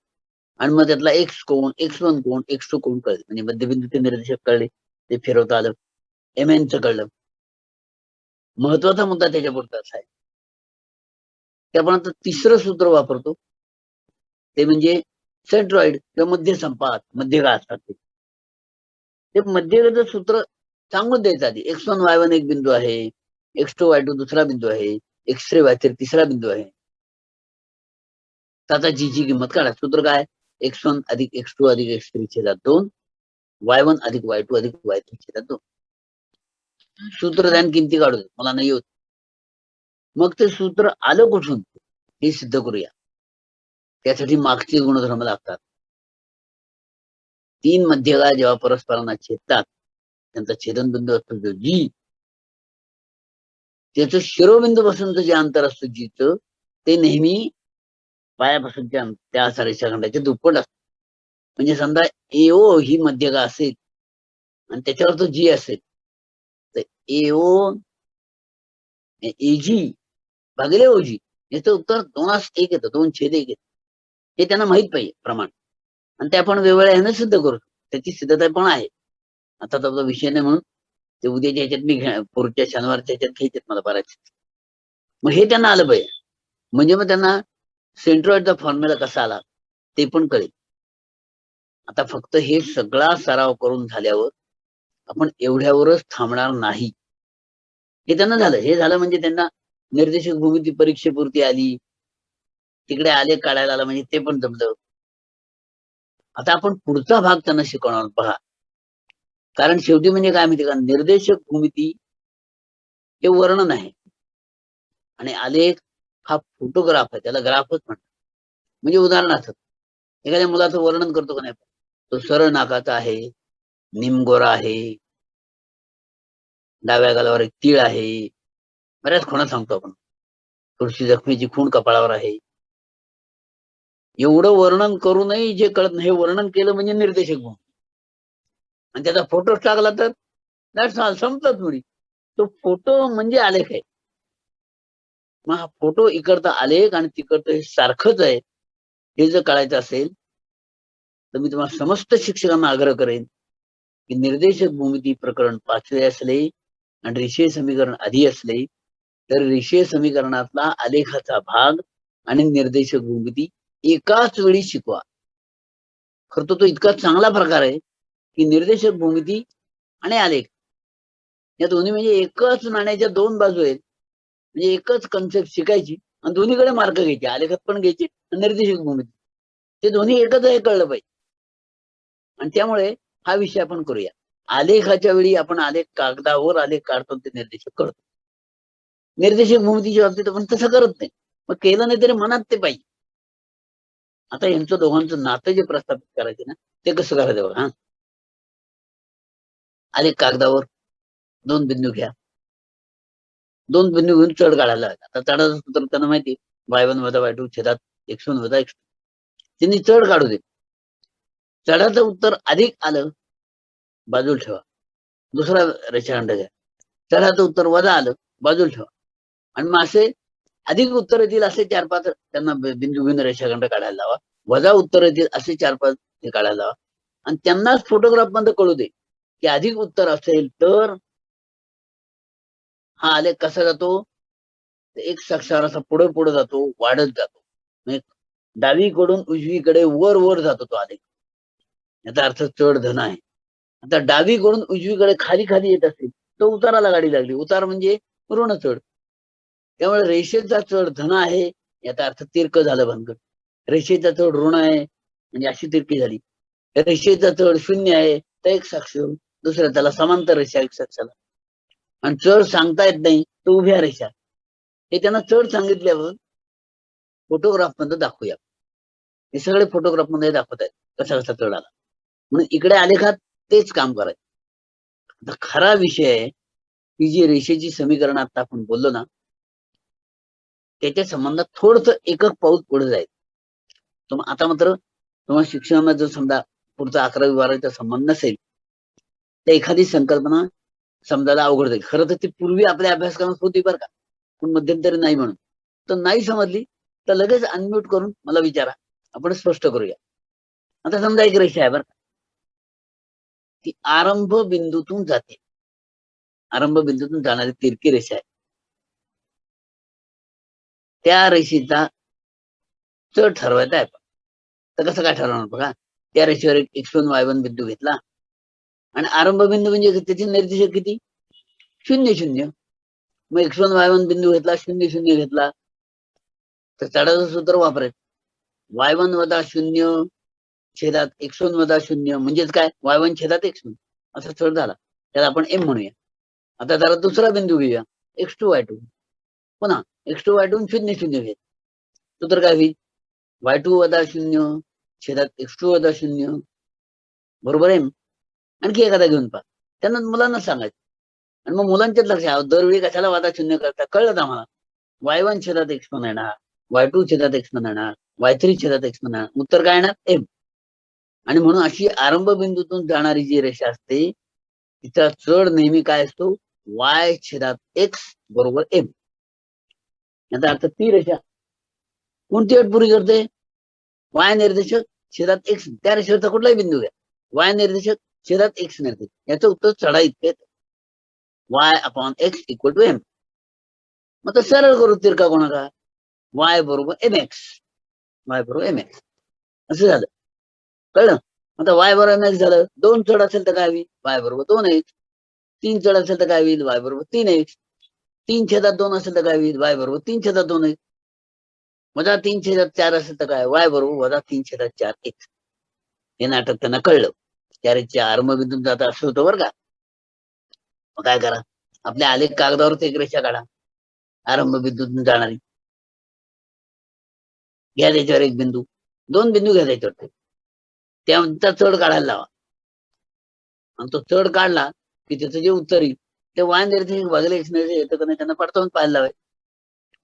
आणि मग त्यातला x कोण, x1 कोण, x2 कोण कळले, म्हणजे मध्यबिंदूचे निर्देशक कळले, ते फिरवता आलं, mn च कळलं. महत्वाचा मुद्दा त्याच्या पुढचा असा आहे की आपण आता तिसरं सूत्र वापरतो, ते म्हणजे सेंट्रॉइड किंवा मध्य संपात, मध्यगा असतात ते मध्यगाचं सूत्र सांगून द्यायचं आधी. x1 y1 एक बिंदू आहे, x2 y2 दुसरा बिंदू आहे, x3 y3 तिसरा बिंदू आहे. तर आता जी ची किंमत काढा. सूत्र काय, x1 अधिक x2 अधिक x3 छेदात 2, y1 अधिक y2 अधिक y3 छेदात 2. सूत्र ध्यान किमती काढू दे, मला नाही होत. मग ते सूत्र आलं कुठून हे सिद्ध करूया. त्यासाठी मागचे गुणधर्म लागतात. 3 मध्यगा जेव्हा परस्परांना छेदतात, त्यांचा छेदनबिंदू असतो जो जी, त्याचं शिरोबिंदू पासूनच जे अंतर असतं जीचं, ते नेहमी पायापासूनच्या त्या रेषाखंडाच्या दुप्पट असतं. म्हणजे समजा AO ही मध्यगा असेल आणि त्याच्यावर तो जी असेल, तर AO AG भागिले OG याचं उत्तर 2:1 येतं, 2/1 येतं. हे त्यांना माहित पाहिजे प्रमाण, आणि ते आपण वेगवेगळ्या ह्यानं सिद्ध करू. त्याची सिद्धता पण आहे. आता तो विषय नाही म्हणून ते उद्याच्या ह्याच्यात मी पुढच्या शनिवारच्या ह्याच्यात घ्यायचे मला बऱ्याच. मग हे त्यांना आलं पाहिजे, म्हणजे मग त्यांना सेंट्रॉइडचा फॉर्म्युला कसा आला ते पण कळेल. आता फक्त हे सगळा सराव करून झाल्यावर आपण एवढ्यावरच थांबणार नाही. हे त्यांना झालं, हे झालं म्हणजे त्यांना निर्देशक भूमिती परीक्षेपुरती आली, तिकडे आले काढायला आलं, म्हणजे ते पण जमलं. आता आपण पुढचा भाग त्यांना शिकवणार पहा. कारण शेवटी म्हणजे काय माहिती का, निर्देशक भूमिती हे वर्णन आहे आणि आलेख हा फोटोग्राफ आहे, त्याला ग्राफच म्हणतात. म्हणजे उदाहरणार्थ एखाद्या मुलाचं वर्णन करतो का नाही, तो सरळ नाकाचा आहे, निमगोरा आहे, डाव्या गालावर एक तीळ आहे, बऱ्याच खुणा सांगतो आपण, थोडीशी जखमेची खूण कपाळावर आहे. एवढं वर्णन करूनही जे कळत नाही, हे वर्णन केलं म्हणजे निर्देशक भूमिती. आणि त्याचा फोटो टाकला तर दॅट्स ऑल, संपलं थोडी. तो फोटो म्हणजे आलेख आहे. मग हा फोटो इकडचा आलेख आणि तिकडचं हे सारखंच आहे, हे जर कळायचं असेल तर मी तुम्हाला समस्त शिक्षकांना आग्रह करेन की निर्देशक भूमिती प्रकरण 5वे असले आणि रेषीय समीकरण आधी असले तर रेषीय समीकरणातला आलेखाचा भाग आणि निर्देशक भूमिती एकाच वेळी शिकवा. खरं तो इतका चांगला प्रकार आहे की निर्देशक भूमिती आणि आलेख या दोन्ही म्हणजे एकच नाण्याच्या 2 बाजू आहेत. म्हणजे एकच कन्सेप्ट शिकायची आणि दोन्हीकडे मार्क घ्यायचे, आलेखात पण घ्यायचे आणि निर्देशक भूमिती, ते दोन्ही एकच आहे कळलं पाहिजे. आणि त्यामुळे हा विषय आपण करूया. आलेखाच्या वेळी आपण आलेख कागदावर आलेख काढतो, ते निर्देशक करतो. निर्देशक भूमितीच्या बाबतीत आपण तसं करत नाही, मग केलं नाही तरी मनात ते पाहिजे. आता यांचं दोघांचं नातं जे प्रस्थापित करायचे ना, ते कसं करायचं बघा. आलेख कागदावर 2 बिंदू घ्या, 2 बिंदू घेऊन चढ काढायला लावायचा. आता चढाचं सूत्र त्यांना माहिती, y1 वजा y2 छेदात x1 वजा x2. त्यांनी चढ काढू दे. चढाचं उत्तर अधिक आलं, बाजूला ठेवा, दुसरा रेषाखंड घ्या. चढाचं उत्तर वजा आलं, बाजूला ठेवा. आणि मग असे अधिक उत्तर येतील असे 4-5 त्यांना बिंदू घेऊन रेषाखंड काढायला लावा. वजा उत्तर येतील असे 4-5 हे काढायला लावा. आणि त्यांनाच फोटोग्राफ मध्ये कळू दे की अधिक उत्तर असेल तर हा आलेख कसा जातो, एक अक्षर असा पुढे पुढे जातो, वाढत जातो. म्हणजे डावीकडून उजवीकडे वर वर जातो तो आलेख. याचा अर्थ चढ धन आहे. आता डावीकडून उजवीकडे खाली खाली येत असेल तो उताराला गाडी लागली. उतार म्हणजे ऋण चढ. त्यामुळे रेषेचा चढ धन आहे याचा अर्थ तिरक झालं भानगड. रेषेचा चढ ऋण आहे म्हणजे अशी तिरकी झाली. रेषेचा चढ 0 आहे तर एक साक्ष, दुसऱ्या त्याला समांतर रेषा एक साक्षाला. आणि चढ सांगता येत नाही तर उभ्या रेषा. हे त्यांना चढ सांगितल्यावर फोटोग्राफ मध्ये दाखवूया. हे सगळे फोटोग्राफ मध्ये दाखवत आहेत कसा कसा चढ आला. म्हणून इकडे आलेखात तेच काम करायचं. आता खरा विषय आहे की जी रेषेची समीकरण आता आपण बोललो ना, त्याच्या संबंधात थोडस एकक पाऊल पुढे जाईल. आता मात्र तुम्हाला शिक्षणामध्ये जर समजा पुढचा 11वी 12वीचा संबंध नसेल तर एखादी संकल्पना समजायला अवघड जाईल. खरं तर ती पूर्वी आपल्या अभ्यासक्रमात होती बरं का, पण मध्यंतरी नाही म्हणून. तर नाही समजली तर लगेच अनम्यूट करून मला विचारा, आपण स्पष्ट करूया. आता समजा एक रेषा आहे बरं का, ती आरंभ बिंदूतून जाते, आरंभ बिंदूतून जाणारी तिरकी रेषा आहे. त्या रेषेचा चढ ठरवायचा आहे. तर कसं काय ठरवणार बघा, त्या रेषेवर एक x1 y1 बिंदू घेतला आणि आरंभ बिंदू म्हणजे त्याचे निर्देशक किती, 0 0. मग x1 y1 बिंदू घेतला, 0 0 घेतला, तर चढाचं सूत्र वापरायचं. y1 वजा 0 छेदात x1 वजा 0 म्हणजेच काय, y1 छेदात x1 असा चढ झाला. त्याला आपण m म्हणूया. आता जरा दुसरा बिंदू घेऊया, x2 y2. पुन्हा x2 y2 0 0 घेत, सूत्र काय होईल, y2 वजा 0 छेदात x2 वजा 0 बरोबर आहे. आणखी एखादा घेऊन पहा, त्यांना मुलांना सांगायचं. आणि मग मुलांच्याच लक्षात, दरवेळी कशाला वजा 0 करता, कळलं आम्हाला. y1 छेदात x1 येणार, y2 छेदात x1 येणार, y3 छेदात x1 येणार, उत्तर काय येणार, m. आणि म्हणून अशी आरंभ बिंदूतून जाणारी जी रेषा असते तिचा चढ नेहमी काय असतो, y छेदात x बरोबर m. याचा अर्थ ती रेषा कोणती अट पुरी करते, y निर्देशक छेदात x, त्या रेषेवरचा कुठलाही बिंदू घ्या, y निर्देशक छेदात x निर्देशक, याचं उत्तर चढा इतके, y/x = m. मग तर सरळ करू तिरका कोणाचा, y बरोबर mx, y बरोबर mx असं झालं, कळलं. आता y बरोबर mx झालं. 2 चढ असेल तर काय होईल, y बरोबर 2x. 3 चढ असेल तर काय होईल, y बरोबर 3x. 3 छेदात 2 असेल तर काय होईल, y बरोबर 3 छेदात 2x. वजा 3 छेदात 4 असेल तर काय, y बरोबर वजा 3 छेदात 4x. हे नाटक त्यांना कळलं. त्या रेषेच्या आरंभ बिंदूतून जाता असं होतं बरं का. मग काय करा, आपल्या आलेख कागदावर एक रेषा काढा आरंभ बिंदूतून जाणारी, घ्या त्याच्यावर एक बिंदू, 2 बिंदू घ्या त्याच्यावर, त्यांचा चढ काढायला लावा. आणि तो चढ काढला की त्याचं जे उत्तर येईल ते y निर्देशक भागिले x निर्देशक येतं का नाही त्यांना पडताळून पाहायला लावाय.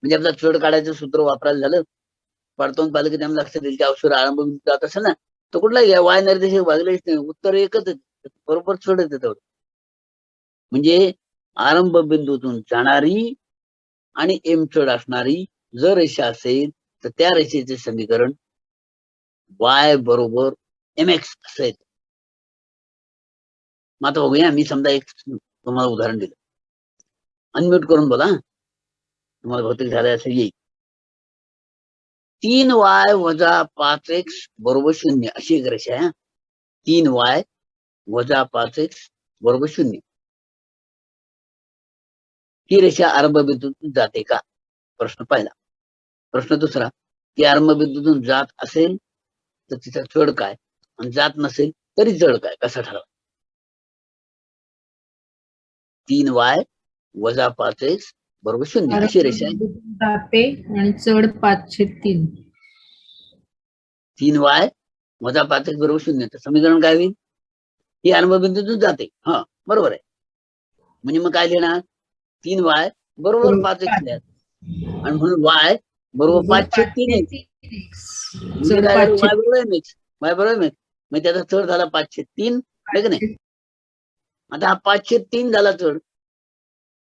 म्हणजे आपला चढ काढायचं सूत्र वापरायला झालं, पडताळून पाहिलं की त्यांना लक्षात येईल की अवसर आरंभ बिंदू जात असेल ना, तो कुठलाही घ्या, y निर्देशक भागिले x, उत्तर एकच येते, बरोबर चढ येते तेवढं. म्हणजे आरंभ बिंदूतून जाणारी आणि m चढ असणारी जर रेषा असेल तर त्या रेषेचे समीकरण y बरोबर mx असं येतं. मग आता बघूया, मी समजा एक तुम्हाला उदाहरण दिलं, अनम्यूट करून बोला, तुम्हाला बहुतेक झालं असं येईल. 3y वजा 5x बरोबर 0 अशी एक रेषा आहे. 3y वजा 5x बरोबर 0 ही रेषा आरंभ बिंदूतून जाते का, प्रश्न पहिला. प्रश्न दुसरा, ती आरंभ बिंदूतून जात असेल तर तिचा चढ काय, आणि जात नसेल तरी चढ काय, कसा ठरवा. 3y वजा 5x बरोबर 0 अशी रेषा आहे. जाते आणि चढ 5/3. 3y वजा 5x बरोबर 0, तर समीकरण काय होईल, ही आरंभ बिंदूतून जाते, हा बरोबर आहे. म्हणजे मग काय लिहिणार, 3y बरोबर 5x लिहा, आणि म्हणून y बरोबर 5/3x. म्हणजे काय झालं, y बरोबर mx, y बरोबर mx, म्हणजे त्याचा चढ झाला 5/3 आहे की नाही. आता हा 5/3 झाला चढ,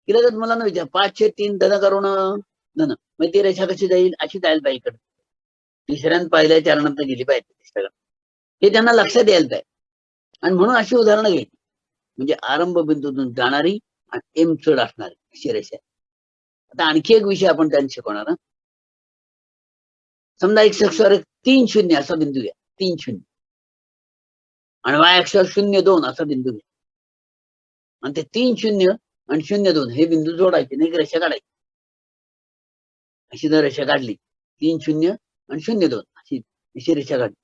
की लगेच मला न विचार 5/3 धन करून धन, मग ती रेषा कशी जाईल, अशी जायला पाहिजे इकडे, तिसऱ्या पहिल्या चरणात गेली पाहिजे, हे त्यांना लक्षात यायला पाहिजे. आणि म्हणून अशी उदाहरणं घ्यायची, म्हणजे आरंभ बिंदूतून जाणारी आणि m चढ असणारी अशी रेषा. आता आणखी एक विषय आपण त्यांना शिकवणार. समजा x अक्षावर 3 0 असा बिंदू घ्या, 3 0, आणि y अक्षावर 0 2 असा बिंदू घ्या, आणि ते 3 0 आणि 0 2 हे बिंदू जोडायचे नाही, रेषा काढायची. अशी जर रेषा काढली, 3 0 आणि 0 2 अशी रेषा काढली,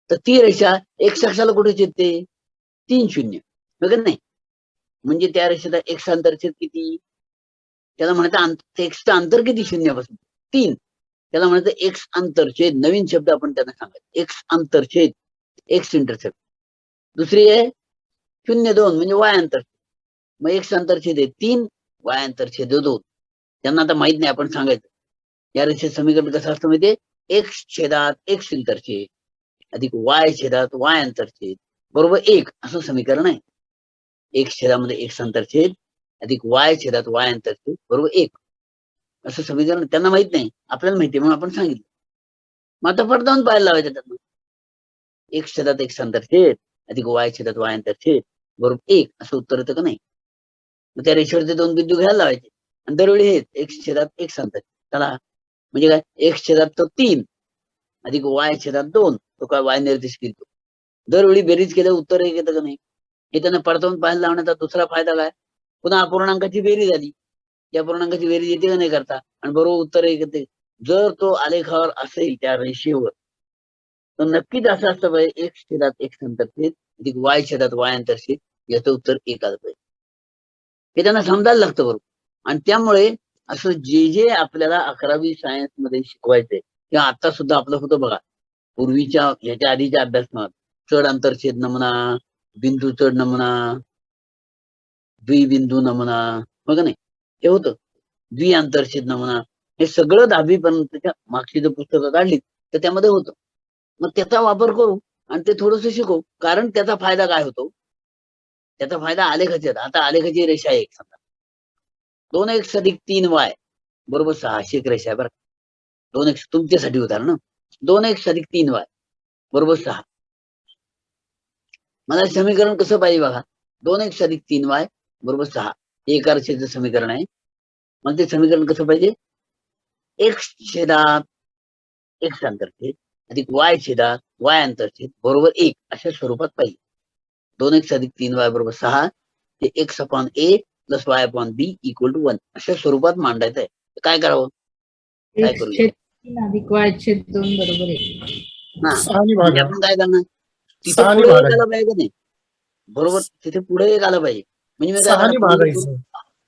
तर ती रेषा x अक्षाला कुठे छेदते, 3 0 बघत नाही. म्हणजे त्या रेषेचा x अंतरछेद किती, त्याला म्हणायचं एक्सचं अंतर किती शून्यापासून, 3, त्याला म्हणायचं x अंतरछेद. नवीन शब्द आपण त्यांना सांगायचं, x अंतरछेद, x इंटरसेप्ट. दुसरी आहे 0.2 म्हणजे वाय अंतर. मग x अंतरछेद आहे 3, वाय अंतरछेद 2. त्यांना आता माहित नाही, आपण सांगायचं. या रेषेचं समीकरण कसं असतं माहितीये? x छेदात x अंतरछेद अधिक y छेदात y अंतरछेद बरोबर 1 असं समीकरण आहे. x छेदामध्ये x अंतरछेद अधिक y छेदात y अंतरछेद बरोबर 1 असं समीकरण. त्यांना माहित नाही, आपल्याला माहिती आहे म्हणून आपण सांगितलं. मग आता पडताळून पाहायला लावायचं त्यांना. x छेदात x अंतरछेद अधिक y छेदात y अंतरछेद बरोबर 1 असं उत्तर येतं का नाही? मग त्या रेषेवरचे 2 बिंदू घ्यायला लावायचे आणि दरवेळी हे x छेदात x अंतरछेद. चला म्हणजे काय? x छेदात तो 3 अधिक y छेदात 2 तो काय y निर्देश केली. दरवेळी बेरीज केल्यावर उत्तर एक येतं का नाही? हे त्यांना पडताळून पाहायला लावण्याचा दुसरा फायदा काय? पुन्हा अपूर्णांकाची बेरीज आली, त्या अपूर्णांकाची बेरीज येते का नाही करता, आणि बरोबर उत्तर एक येते. जर तो आलेखावर असेल त्या रेषेवर तर नक्कीच असं असतं पाहिजे x छेदात x अंतरछेद अधिक y छेदात y अंतरछेद याचं उत्तर एक आलं पाहिजे. हे त्यांना समजायला लागतं बरोबर. आणि त्यामुळे असं जे आपल्याला 11वी सायन्स मध्ये शिकवायचंय किंवा आता सुद्धा आपलं होतं बघा, पूर्वीच्या याच्या आधीच्या अभ्यासक्रमात चढ अंतरछेद नमुना, बिंदू चढ नमुना, द्विबिंदू नमुना, बघा नाही हे होतं, द्विआंतरछेद नमुना, हे सगळं 10वी पर्यंतच्या मागची जर पुस्तकं काढली तर त्यामध्ये होतं. मग त्याचा वापर करू आणि ते थोडंसं शिकवू. कारण त्याचा फायदा काय होतो? त्याचा फायदा आलेखाची. आता आलेखाची रेषा आहे एक समजा 2x अधिक 3y बरोबर 6 अशी एक रेषा आहे बरं. 2x तुमच्यासाठी उदाहरण, 2x अधिक 3y बरोबर 6. मला समीकरण कसं पाहिजे बघा, 2x अधिक 3y बरोबर 6 हे एका रेषेचं समीकरण आहे. मग ते समीकरण कसं पाहिजे? x छेदात x अंतरछेद अधिक y छेदात y अंतरछेद बरोबर 1 अशा स्वरूपात पाहिजे. 2x अधिक 3y बरोबर 6 हे x upon a plus y upon b equal to 1 अशा स्वरूपात मांडायचं आहे. काय करावं? काय करू? अधिक y छेद 2 बरोबर 1. हा, सहानी म्हणजे भागा. आपण काय करणार? तिथे सहानी पुढे एक भागायचं. आलं पाहिजे नाही बरोबर, तिथे पुढे एक आलं पाहिजे. म्हणजे मी काय सहानी करणार? भागायचं.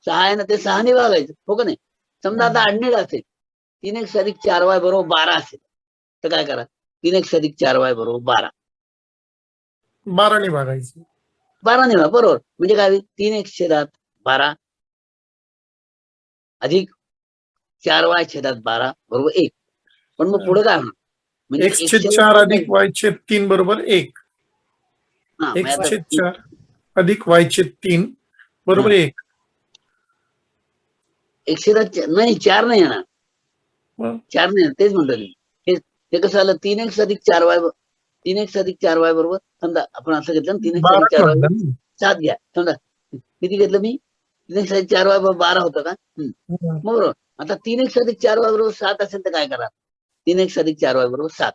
6 आहे ना, ते 6ने भागायचं, हो का नाही? समजा आता आडनेड असेल 3x अधिक 4y बरोबर 12 असेल तर काय करा? 3x अधिक 4y बरोबर 12. 12ने भागायचं. 12ने भागा बरोबर. म्हणजे काय होईल? 3x छेदात 12 अधिक 4y छेदात 12 बरोबर 1. पण मग पुढे काय होणार? म्हणजे x छेद 4 अधिक y छेद 3 बरोबर 1. x छेद 4 अधिक y छेद 3 बरोबर 1. x छेदात नाही 4 नाही येणार. 4 नाही, तेच म्हणतो मी. हे कसं आलं? 3x अधिक 4y 3x अधिक 4y बरोबर, समजा आपण असं घेतलं ना, 3x अधिक 4y 7 घ्या. समजा किती घेतलं मी? 3x अधिक 4y बरोबर 12 होतं का? मग बरोबर. आता 3x अधिक 4y बरोबर 7 असेल तर काय करा? 3x अधिक 4y बरोबर 7.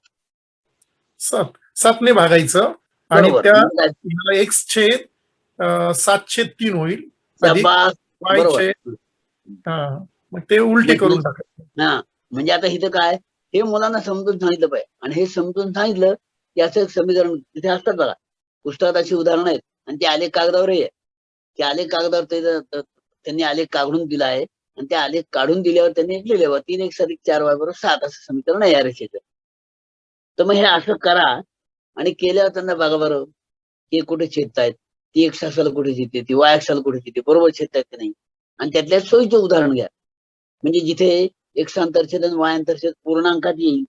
7 ने भागायचं आणि बरोबर. त्या x छेद 7 छेद 3 होईल अधिक शाबास, y बरोबर. छेद मग ते उलटे करून टाकायचं. हा, म्हणजे आता इथं काय, हे मुलांना समजून सांगितलं पाहिजे. आणि हे समजून सांगितलं की असं एक समीकरण तिथे असतात बघा, पुस्तकात अशी उदाहरणं आहेत आणि ते आलेख कागदावरही आहे. ते आलेख कागदावर त्यांनी आलेख काढून दिला आहे आणि ते आलेख काढून दिल्यावर त्यांनी लिहिलं 3x अधिक 4y बरोबर 7 असं समीकरण आहे या रेषेचं. तर मग हे असं करा आणि केल्यावर त्यांना बघा बरं, हे कुठे छेदतायत, ती x अक्षाला कुठे छेदते, ती y अक्षाला कुठे छेदते, बरोबर छेदतायत की नाही. आणि त्यातल्या सोयीचं उदाहरण घ्या. म्हणजे जिथे x अंतरछेद आणि y अंतरछेद पूर्णांकात येईल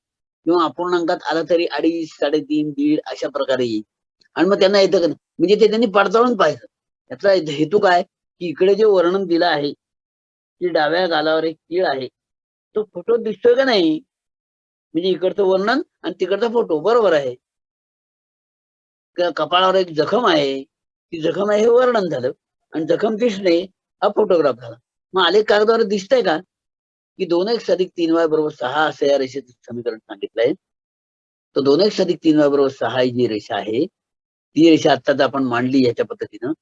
किंवा अपूर्णांकात आला तरी 2.5, 3.5, 1.5 अशा प्रकारे येईल. आणि मग त्यांना येतं का नाही, म्हणजे ते त्यांनी पडताळून पाहायचं. याचा हेतू काय, की इकडे जे वर्णन दिलं आहे की डाव्या गालावर एक कीळ आहे, तो फोटो दिसतोय का नाही? म्हणजे इकडचं वर्णन आणि तिकडचा फोटो बरोबर आहे. कपाळावर एक जखम आहे, ती जखम आहे हे वर्णन झालं आणि जखम दिसणे हा फोटोग्राफ झाला. मग आलेख कागदावर दिसतंय का की 2x अधिक 3y बरोबर 6 असं या रेषेचं समीकरण सांगितलंय. तर 2x अधिक 3y बरोबर 6 ही जी रेषा आहे ती रेषा आत्ताच आपण मांडली याच्या पद्धतीनं,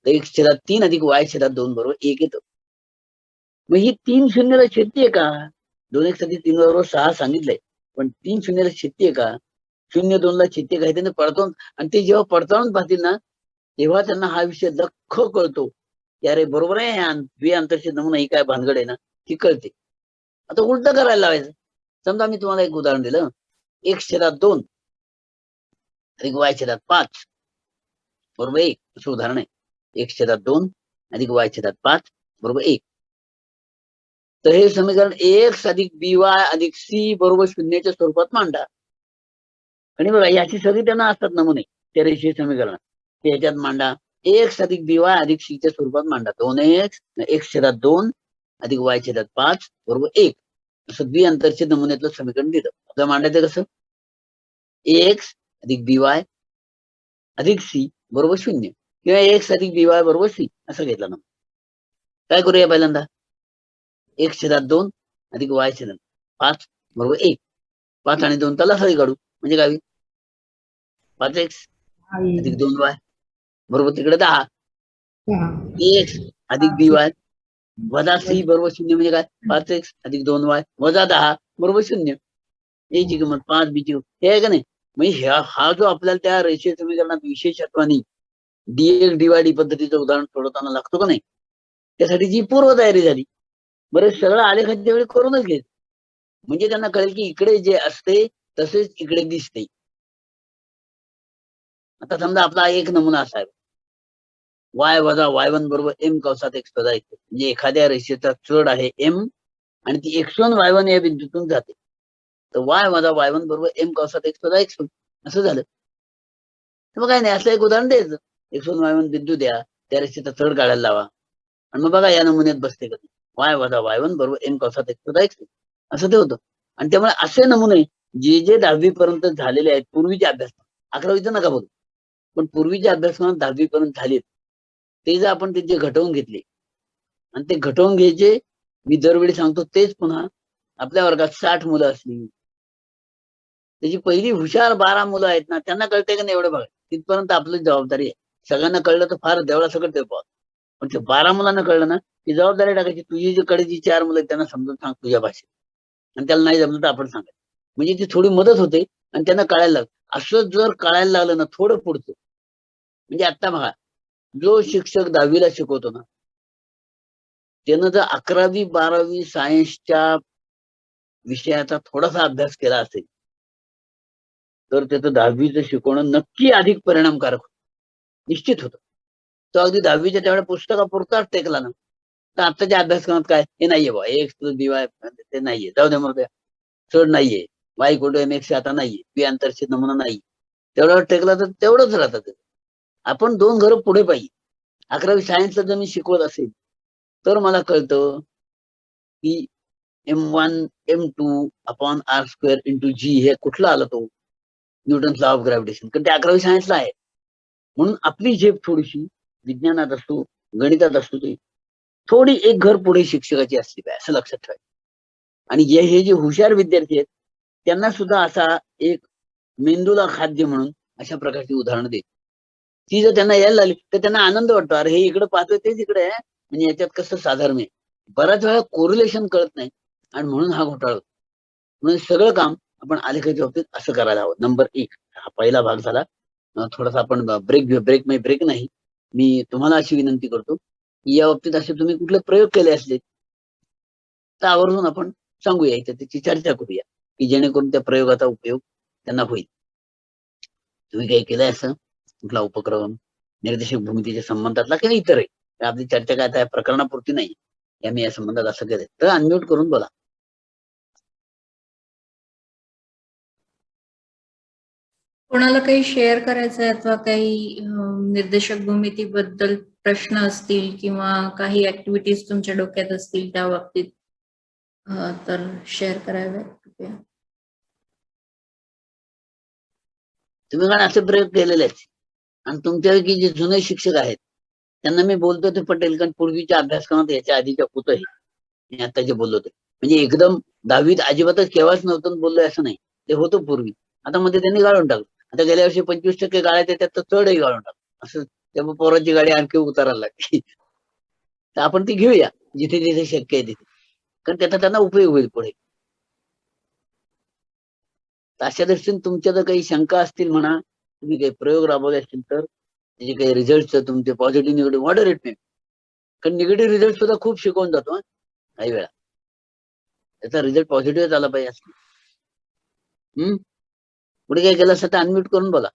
तर x छेदात 3 अधिक y छेदात 2 बरोबर 1 येतं. मग ही 3 शून्याला छेदतीये का? 2x अधिक 3y बरोबर 6 सांगितलंय, पण 3 शून्याला छेदतीये का? 0 2 ला छेदते का? त्यांनी पडताळून, आणि ते जेव्हा पडताळून पाहतील ना तेव्हा त्यांना हा विषय लख कळतो की अरे बरोबर आहे, द्विआंतरछेद नमुना ही काय भानगड आहे ना ती कळते. आता उलट करायला लावायचं. समजा मी तुम्हाला एक उदाहरण दिलं, x छेदात 2 अधिक y छेदात 5 बरोबर 1 असं उदाहरण आहे. 1/2 अधिक y/5 बरोबर 1. तर हे समीकरण x अधिक by अधिक c बरोबर 0च्या स्वरूपात मांडा. आणि बघा याची सगळी त्यांना असतात नमुने त्या रेषीय समीकरणात. ते याच्यात मांडा. x अधिक by अधिक c च्या स्वरूपात मांडा. 2x 1/2 अधिक y/5 बरोबर 1 असं द्विअंतरचे नमुन्यातलं समीकरण दिलं. आपल्याला मांडायचं कसं? x अधिक by अधिक c बरोबर 0 किंवा x अधिक by बरोबर c असं घेतलं ना. काय करूया पहिल्यांदा? 1/2 अधिक y/5 बरोबर 1. 5 आणि 2 त्याला लसावी काढू म्हणजे काय होईल? 5x अधिक 2y बरोबर तिकडे 10. x अधिक by वजा c बरोबर 0 म्हणजे काय? 5x अधिक 2y वजा 10 बरोबर 0. याची किंमत 5 बीची हे आहे का नाही? म्हणजे हा जो आपल्याला त्या रेषीय समीकरणात विशेषत्वाने dx dy पद्धतीचं उदाहरण सोडवताना लागतो का नाही, त्यासाठी जी पूर्व तयारी झाली. बरं सगळं आलेखाच्या वेळी करूनच घ्यायचं म्हणजे त्यांना कळेल की इकडे जे असते तसेच इकडे दिसते. आता समजा आपला एक नमुना असा आहे, y वजा y1 बरोबर m कंसात x वजा x म्हणजे एखाद्या रेषेचा चढ आहे m आणि ती x1 y1 या बिंदूतून जाते. तर y वजा y1 बरोबर m कंसात x वजा x असं झालं. तर मग काय नाही असं एक उदाहरण द्यायचं. x1 y1 बिंदू द्या, त्या रेषेचा चढ काढायला लावा आणि मग बघा या नमुन्यात बसते का y वजा y1 बरोबर m कंसात x वजा x असं ते होतं. आणि त्यामुळे असे नमुने जे 10वी पर्यंत झालेले आहेत पूर्वीचे अभ्यास, 11वीचं नका बोलू, पण पूर्वीचे अभ्यासक्रमात 10वी पर्यंत झालेत ते जर आपण ते जे घटवून घेतले आणि ते घटवून घ्यायचे, मी दरवेळी सांगतो तेच पुन्हा आपल्या वर्गात 60 मुलं असली त्याची पहिली हुशार 12 मुलं आहेत ना, त्यांना कळते का नाही एवढं बघा. तिथपर्यंत आपली जबाबदारी आहे. सगळ्यांना कळलं तर फार देवळा सगळं ते पाहत, पण ते 12 मुलांना कळलं ना ती जबाबदारी टाकायची. तुझी जी कडे जी 4 मुलं आहेत त्यांना समजून सांग तुझ्या भाषेत आणि त्याला नाही जमलं तर आपण सांगायचं म्हणजे ती थोडी मदत होते आणि त्यांना कळायला लागतं. असं जर कळायला लागलं ना थोडं पुढचं म्हणजे आता बघा जो शिक्षक 10वीला शिकवतो ना त्यानं जर 11वी 12वी सायन्सच्या विषयाचा थोडासा अभ्यास केला असेल तर त्याचं 10वीचं शिकवणं नक्की अधिक परिणामकारक होतं, निश्चित होतं. तो अगदी 10वीच्या त्यावेळेला पुस्तकापुरताच टेकला ना तर आताच्या अभ्यासक्रमात काय हे नाहीये बा x प्लस by ते नाहीये, जाऊ दे मग चढ नाहीये, y इक्वल टू mx आता नाहीये, p अंतरचे नमुना नाही, तेवढ्यावर टेकला तर तेवढंच राहतात. आपण 2 घरं पुढे पाहिजे. 11वी सायन्सला जर मी शिकवत असेल तर मला कळतं की m1 m2 upon r square into g हे कुठला आला तो न्यूटन्स लॉ ऑफ ग्रॅव्हिटेशन, कारण ते 11वी सायन्सला आहे. म्हणून आपली झेप थोडीशी विज्ञानात असतो गणितात असतो ते थोडी एक घर पुढे शिक्षकाची असली पाहिजे असं लक्षात ठेवायचं. आणि हे जे हुशार विद्यार्थी आहेत त्यांना सुद्धा असा एक मेंदूला खाद्य म्हणून अशा प्रकारची उदाहरणं देत. ती जर त्यांना यायला लागली तर त्यांना आनंद वाटतो, अरे हे इकडे पाहतोय तेच इकडे आहे म्हणजे याच्यात कसं साधारण आहे. बऱ्याच वेळा कोरिलेशन कळत नाही आणि म्हणून हा घोटाळा होतो. म्हणून सगळं काम आपण आलेखाच्या बाबतीत असं करायला हवं. नंबर 1 हा पहिला भाग झाला. थोडासा आपण ब्रेक नाही, मी तुम्हाला अशी विनंती करतो की या बाबतीत असे तुम्ही कुठले प्रयोग केले असले तर आवर्जून आपण सांगूया, इथे त्याची चर्चा करूया की जेणेकरून त्या प्रयोगाचा उपयोग त्यांना होईल. तुम्ही काही केलंय असं कुठला उपक्रम निर्देशक भूमितीच्या संबंधातला किंवा इतरही, आपली चर्चा काय त्या प्रकरणापुरती नाही, या मी या संबंधात असं केलंय तर अनम्यूट करून बोला. कोणाला काही शेअर करायचं आहे अथवा काही निर्देशक भूमितीबद्दल प्रश्न असतील किंवा काही ऍक्टिव्हिटीज तुमच्या डोक्यात असतील त्या बाबतीत तर शेअर कराव्यात कृपया. तुम्ही पण असे प्रयोग केलेले आहेत आणि तुमच्यापैकी जे जुने शिक्षक आहेत त्यांना मी बोलतो ते पटेल, कारण पूर्वीच्या अभ्यासक्रमात याच्या आधीच्या होतं हे मी आता जे बोललो ते म्हणजे एकदम 10वीत अजिबातच केव्हाच नव्हतं बोललोय असं नाही, ते होतं पूर्वी. आता मध्ये त्यांनी गाळून टाकलं. आता गेल्या वर्षी 25% गाळ्यात त्यात तर चढही गाळून टाकलं असं, त्यामुळे पोराची गाडी आणखी उतारायला लागली. तर आपण ती घेऊया जिथे जिथे शक्य आहे तिथे, कारण त्याचा त्यांना उपयोग होईल पुढे. अशा दृष्टीने तुमच्या जर काही शंका असतील म्हणा, तुम्ही काही प्रयोग राबवले असतील तर त्याचे काही रिझल्ट तुमचे पॉझिटिव्ह निगेटिव्ह मॉडरेट नाही, कारण निगेटिव्ह रिझल्ट सुद्धा खूप शिकवून जातो काही वेळा, त्याचा रिझल्ट पॉझिटिव्ह आला पाहिजे असं. पुढे काय केलं असं तर अनम्यूट करून बोला.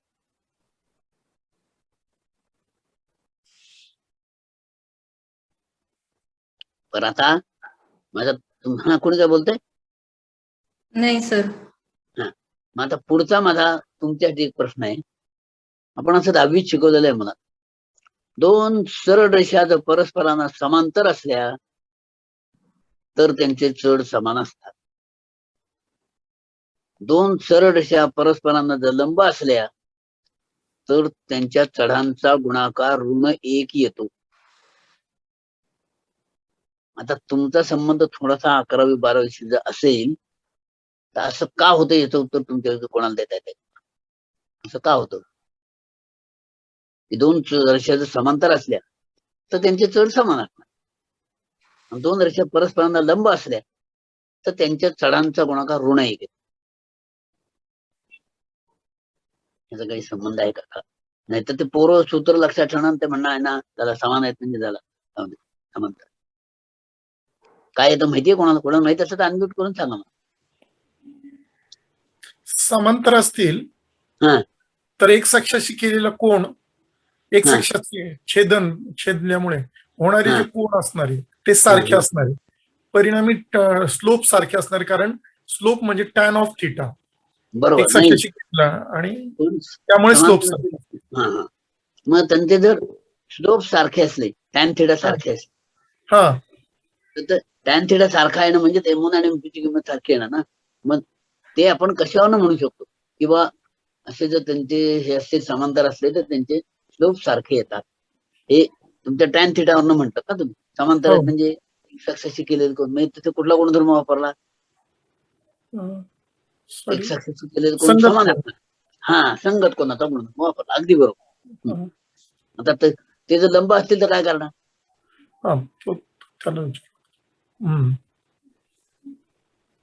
पण आता माझा तुम्हाला कोणी काय बोलतंय? नाही सर. मग आता पुढचा माझा तुमच्यासाठी एक प्रश्न आहे. आपण असं 10वीत शिकवलेलं आहे मला, दोन सरळ रेषा जर परस्परांना समांतर असल्या तर त्यांचे चढ समान असतात. दोन सरळ रेषा परस्परांना जर लंब असल्या तर त्यांच्या चढांचा गुणाकार ऋण 1 येतो. आता तुमचा संबंध थोडासा 11वी-12वी जर असेल तर असं का होतं याचं उत्तर तुमच्या कोणाला देता येते? असं का होतं? दोन रेषा जर समांतर असल्या तर त्यांचे चढ समान असणार. दोन रेषा परस्परांना लंब असल्या तर त्यांच्या चढांचा गुणाकार ऋण 1 येतो. याचा काही संबंध आहे का? नाहीतर ते पोरं सूत्र लक्षात ठेवणार, ते म्हणणं आहे ना त्याला समान आहेत म्हणजे झाला समांतर. काय येतं माहितीये कोणाला? कोणाला माहिती असं तर अनम्यूट करून सांगा मला. समांतर असतील हा. तर एक साक्षाशी केलेला कोण, एक साक्षाचे छेदल्यामुळे होणारे जे कोण असणारे ते सारखे असणारे, परिणामी स्लोप सारखे असणारे, कारण स्लोप म्हणजे टॅन ऑफ थिटा. बरोबर. एक साक्षाशी केला आणि त्यामुळे स्लोप सारखे. मग त्यांचे जर स्लोप सारखे असले, टॅन थिटा सारखे असले, हा, तर टॅन थिटा सारखा आहे ना, म्हणजे M1 आणि M2 ची किंमत सारखी आहे ना. मग ते आपण कशावर म्हणू शकतो किंवा असे जर त्यांचे हे असते समांतर असले तर त्यांचे स्लोप सारखे येतात. हे तुमच्या टॅन थिटावरनं म्हणतात का तुम्ही? समांतर आहेत म्हणजे साक्षाशी केलेलं कोण, म्हणजे तिथे कुठला गुणधर्म वापरला? एक साक्षाशी केलेलं कोण समान आहे. हा, संगत कोणाचा गुणधर्म वापरला. अगदी बरोबर. आता ते जर लंब असतील तर काय करणार?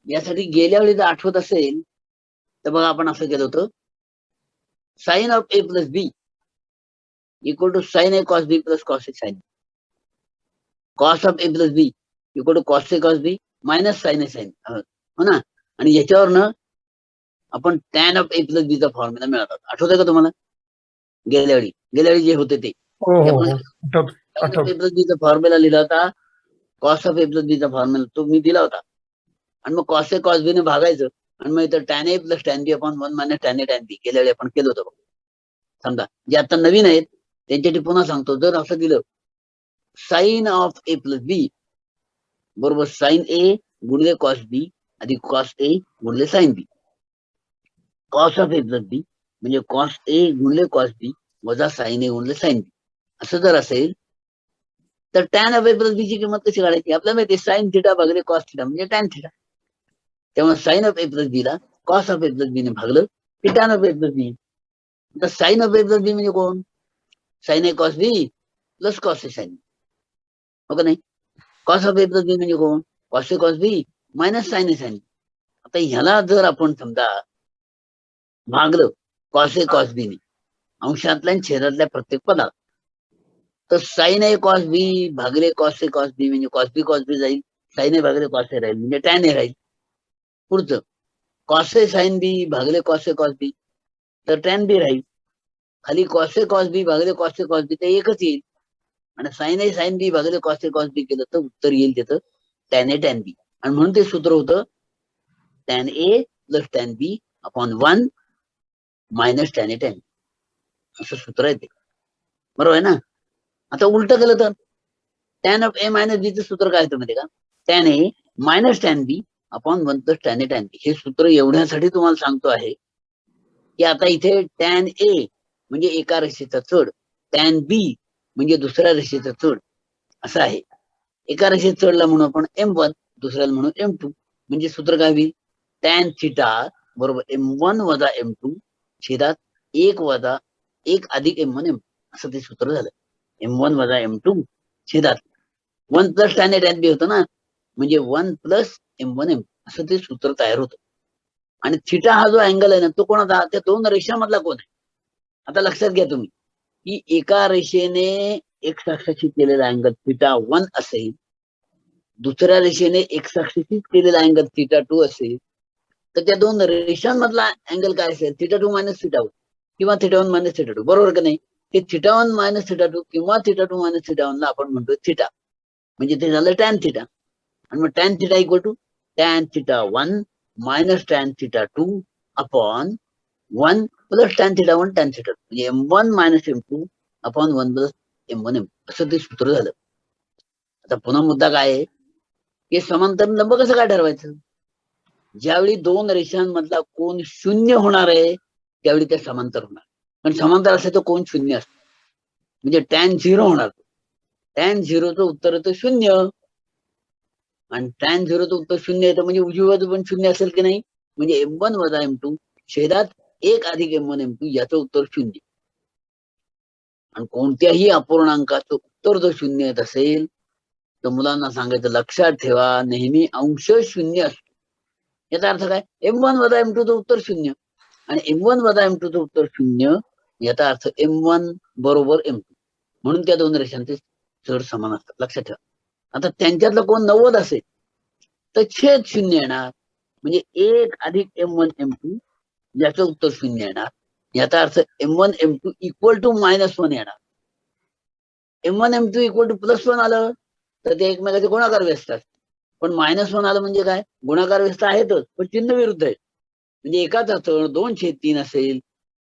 यासाठी गेल्या वेळी जर आठवत असेल तर बघा आपण असं केलं होतं, sine of A plus B equal to sine A cos B plus cos A sine, cos of A plus B equal to cos A cos B minus sine A sine, हो ना. आणि याच्यावरनं आपण tan of A plus B चा formula मिळाला. आठवतंय का तुम्हाला? गेल्या वेळी जे होते ते A प्लस B चा फॉर्म्युला लिहिला होता. Cos of A plus B चा फॉर्म्युला तो मी दिला होता. आणि मग कॉस A कॉस B ने भागायचं आणि मग इथं tan A plus tan B upon 1 minus tan A tan B गेल्या वेळी आपण केलं होतं. समजा जे आता नवीन आहेत त्यांच्यासाठी पुन्हा सांगतो, जर असं दिलं sine of A plus B बरोबर साइन A गुणिले कॉस B अधिक कॉस A गुणिले sine B, cos of A plus B म्हणजे कॉस A गुणिले कॉस B वजा साइन A गुणिले साइन B, असं जर असेल तर tan of A plus B ची किंमत कशी काढायची? आपल्याला माहिती साइन थिटा भागिले कॉस थिटा म्हणजे टॅन थिटा. तेव्हा sine of A plus B ला cos of A plus B ने भागलं की tan of A plus B. तर sine of A plus B म्हणजे कोण? Sine A cos B plus cos A sine, हो का नाही? Cos of A plus B म्हणजे कोण? Cos A cos B minus sine A sine. आता ह्याला जर आपण समजा भागलं कॉस A कॉस B ने अंशातल्या छेदातल्या प्रत्येक पदाला, तर साइन A कॉस B भागिले कॉस A कॉस B म्हणजे कॉस B कॉस B जाईल, साइन A भागिले कॉस A राहील म्हणजे टॅन A राहील. पुढचं कॉस A साइन B भागिले कॉस A कॉस B तर टॅन B राहील. खाली कॉस A कॉस B भागिले कॉस A कॉस B ते एकच येईल. आणि साइन A साइन B भागिले कॉस A कॉस B केलं तर उत्तर येईल त्याचं टॅन A टॅन B. आणि म्हणून ते सूत्र होतं tan A plus tan B upon 1 minus tan A tan B, असं सूत्र आहे ते. बरोबर आहे ना? आता उलट केलं तर tan of A minus B चं सूत्र काय होतं माहिती का? Tan A minus tan B upon 1 plus tan A tan B. हे सूत्र एवढ्यासाठी तुम्हाला सांगतो आहे की आता इथे टॅन A म्हणजे एका रेषेचा चढ, टॅन B म्हणजे दुसऱ्या रेषेचा चढ असं आहे. एका रेषेत चढला म्हणून आपण M1, दुसऱ्याला म्हणून M2, म्हणजे सूत्र काय होईल? टॅन थिटा बरोबर M1 वजा M2 छेदात 1 वजा 1 अधिक M1 M2 असं ते सूत्र झालं. M1 वजा M2 छेदात 1 plus tan A tan B होतं ना, म्हणजे 1 प्लस M1 M2 असं ते सूत्र तयार होतं. आणि थिटा हा जो अँगल आहे ना तो कोणाचा? त्या दोन रेषांमधला कोण आहे? आता लक्षात घ्या तुम्ही की एका रेषेने एक्स अक्षाशी केलेला अँगल थिटा 1 असेल, दुसऱ्या रेषेने एक्स अक्षाशी केलेला अँगल थिटा 2 असेल, तर त्या दोन रेषांमधला अँगल काय असेल? थिटा 2 मायनस थिटा 1 किंवा थिटा 1 मायनस थिटा 2, बरोबर का नाही? ते थिटा 1 मायनस थिटा 2 किंवा थिटा 2 मायनस थिटा 1 ला आपण म्हणतो थिटा. म्हणजे ते झालं टॅन थिटा. आणि मग tan theta equal to tan theta 1 minus tan theta 2 upon 1 plus tan theta 1 tan theta 2, म्हणजे M1 minus M2 upon 1 plus M1 M2, असं ते सूत्र झालं. आता पुन्हा मुद्दा काय आहे की समांतर लंब कसं काय ठरवायचं? ज्यावेळी दोन रेषांमधला कोण शून्य होणार आहे त्यावेळी ते समांतर होणार. पण समांतर असेल तर कोण शून्य असतं, म्हणजे टॅन 0 होणार. टॅन 0चं उत्तर येतं 0, आणि टॅन 0चं उत्तर 0 येतं म्हणजे उजवी बाजू पण 0 असेल की नाही, म्हणजे M1 वजा M2 छेदात 1 अधिक M1 M2 याचं उत्तर 0. आणि कोणत्याही अपूर्णांकाचं उत्तर जर 0 येत असेल तर मुलांना सांगायचं लक्षात ठेवा नेहमी अंश 0 असतो. याचा अर्थ काय? M1 वजा M2 चं उत्तर 0, आणि M1 वजा M2 चं उत्तर 0, याचा अर्थ M1 बरोबर M2, म्हणून त्या दोन रेषांचे चढ समान असतात. लक्षात ठेवा. आता त्यांच्यातलं कोण 90 असेल तर छेद 0 येणार, म्हणजे 1 अधिक M1 M2 याचं उत्तर 0 येणार. याचा अर्थ M1 M2 इक्वल टू -1 येणार. M1 M2 इक्वल टू +1 आलं तर ते एकमेकाचे गुणाकार व्यस्त असतात. पण -1 आलं म्हणजे काय? गुणाकार व्यस्त आहेतच, पण चिन्ह विरुद्ध आहे. म्हणजे एकाचा चढ 2/3 असेल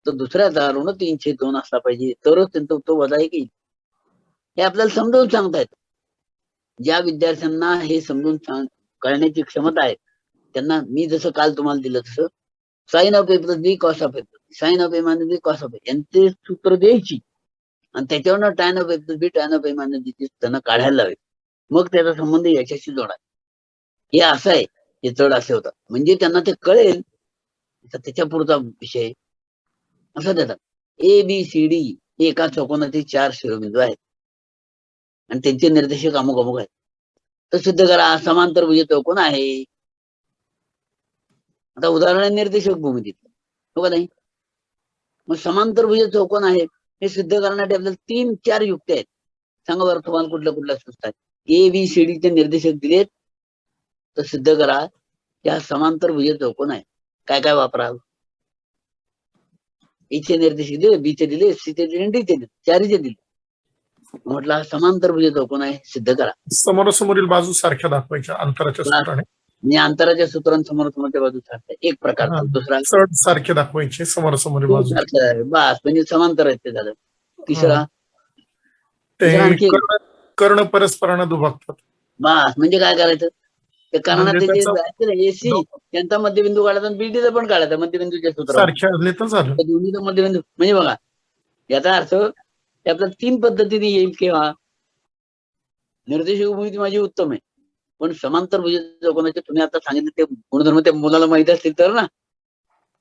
तर दुसऱ्याचा ऋण 3/2 असला पाहिजे, तरच त्यांचा उत्तर वजा 1 येईल. हे आपल्याला समजावून सांगता येतं. ज्या विद्यार्थ्यांना हे समजून कळण्याची क्षमता आहे त्यांना मी जसं काल तुम्हाला दिलं तसं sine of A plus B cos of A, sine of A minus B cos of A यांचे सूत्र द्यायची, आणि त्याच्यावरनं tan of A plus B tan of A minus B त्यांना काढायला लावेल. मग त्याचा संबंध याच्याशी जोडा. हे असं आहे, हे चढ असे होतात, म्हणजे त्यांना ते कळेल. त्याच्या पुढचा विषय असं देतात, ABCD हे एका चौकोनाचे 4 शिरोबिंदू आहेत आणि त्यांचे निर्देशक अमुक अमुक आहेत. तर सिद्ध करा समांतरभुज चौकोन आहे. आता उदाहरण निर्देशक भूमितीतलं, हो का नाही? मग समांतरभुज चौकोन आहे हे सिद्ध करण्यासाठी आपल्याला 3-4 युक्त्या आहेत. सांगा बरं तुम्हाला कुठल्या सुचतात? ABCD चे निर्देशक दिलेत तर सिद्ध करा या समांतरभुज चौकोन आहे. काय काय वापरावं? चे निर्देशक दिले, B चे दिले, C चे दिले, D चे दिले, 4चे दिले. म्हटलं हा समांतरभुज चौकोन आहे, सिद्ध करा. समोरासमोरील बाजू सारख्या दाखवायच्या अंतराच्या सूत्राने. म्हणजे अंतराच्या सूत्राने समोरासमोरच्या बाजू सारख्या, एक प्रकारचा. दुसरा चढ सारखे दाखवायचे समोरासमोरील बाजू. बस, म्हणजे समांतर आहेत ते झालं. तिसरा आणखी कर्ण परस्परांना दुभागतात. बस, म्हणजे काय करायचं? ते कर्णाचे जे AC त्यांचा मध्यबिंदू काढायचा आणि BD चा पण काढायचा मध्यबिंदूच्या सूत्रावर सारख्या असले तर झालं. दोन्हीचा मध्यबिंदू. म्हणजे बघा याचा अर्थ आपल्याला 3 पद्धतीने येईल किंवा निर्देशक भूमिती माझी उत्तम आहे, पण समांतरभुज चौकोनाचे तुम्ही आता सांगितलं ते गुणधर्म त्या मुलाला माहित असतील तर ना.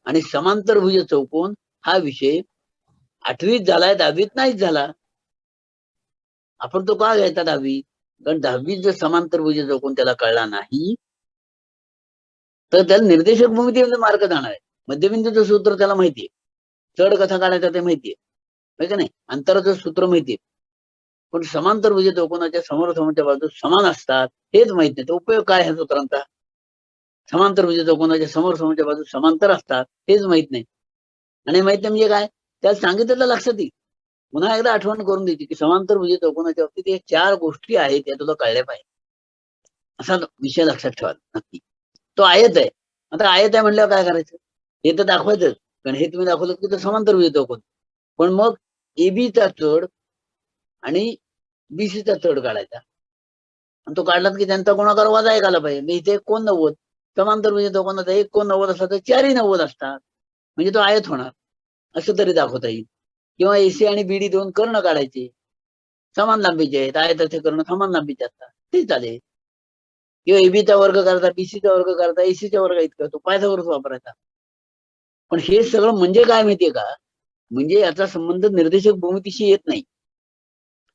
आणि समांतरभुज चौकोन हा विषय 8वीत झालाय, 10वीत नाहीच झाला. आपण तो का घ्यायचा 10वीत? कारण 10वीत जर समांतरभुज चौकोन त्याला कळला नाही तर त्याला निर्देशक भूमितीमध्ये मार्क जाणार आहे. मध्यबिंदूचं सूत्र त्याला माहितीये, चढ कसा काढायचा ते माहितीये, माहिती नाही, अंतराचं सूत्र माहितीये, पण समांतरभुज चौकोनाच्या समोरासमोरच्या बाजू समान असतात हेच माहित नाही. तर उपयोग काय ह्या सूत्रांचा? समांतरभुज चौकोनाच्या समोरासमोरच्या बाजू समांतर असतात हेच माहित नाही. आणि माहित नाही म्हणजे काय? त्याला सांगितलं लक्षात येईल. पुन्हा एकदा आठवण करून द्यायची की समांतरभुज चौकोनाच्या बाबतीत 4 गोष्टी आहेत त्या तुला कळल्या पाहिजे, असा विषय लक्षात ठेवा नक्की. तो आयत आहे. आता आयत आहे म्हणल्यावर काय करायचं? हे तर दाखवायचं, कारण हे तुम्ही दाखवलं की तो समांतरभुज चौकोन. पण मग AB चा चढ आणि BC चा चढ काढायचा, आणि तो काढलात की त्यांचा गुणाकार वजा 1 आला पाहिजे. इथे 90 समांतरभुज चौकोनाचा 1 90 असला तर 4ही 90 असतात, म्हणजे तो आयत होणार, असं तरी दाखवता येईल. किंवा AC आणि BD दोन कर्ण काढायचे, समान लांबीचे आहेत, आयताचे कर्ण समान लांबीचे असतात, ते चालेल. किंवा AB चा वर्ग करता, BC चा वर्ग करता, AC च्या वर्ग इतका तो पायथा वर्ग वापरायचा. पण हे सगळं म्हणजे काय माहितीये का? म्हणजे याचा संबंध निर्देशक भूमितीशी येत नाही.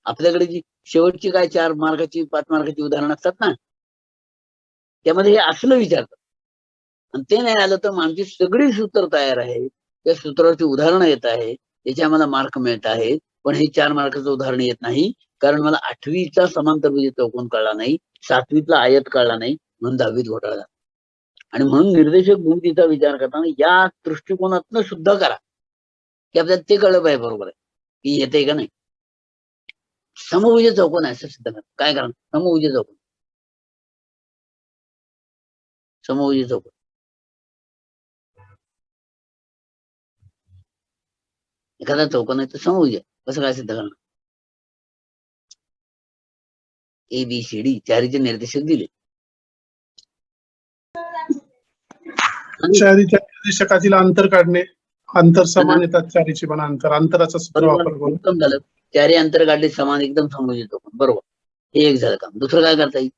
आपल्याकडे जी शेवटची काय 4 मार्काची 5 मार्काची उदाहरणं असतात ना, त्यामध्ये हे असलं विचारतात, आणि ते नाही आलं तर आमची सगळी सूत्र तयार आहे, त्या सूत्राची उदाहरणं येत आहे, त्याचे आम्हाला मार्क मिळत आहेत. पण हे 4 मार्काचं उदाहरण येत नाही, कारण मला 8वीचा समांतरभुज चौकोन कळला नाही, 7वीतला आयत कळला नाही, म्हणून 10वीत घोटाळा झाला. आणि म्हणून निर्देशक भूमितीचा विचार करताना या दृष्टिकोनातनं सुद्धा करा की आपल्याला ते कळलं पाहिजे बरोबर आहे की येते का नाही. समभुज चौकोन आहे असं सिद्ध करा. काय कारण? समभुज चौकोन, समभुज चौकोन. एखादा चौकोन आहे तर समभुज आहे, कसं काय सिद्ध करणार? ABCD चारीचे निर्देशक दिले. चारीच्या निर्देशकातील अंतर काढणे, अंतर समान येतात चारीचे पण अंतराचा सूत्र वापर बरोबर, करून. उत्तम झालं. चारी अंतर काढले समान, एकदम समभुज चौकोन. बरोबर, हे एक झालं काम. दुसरं काय करता येईल?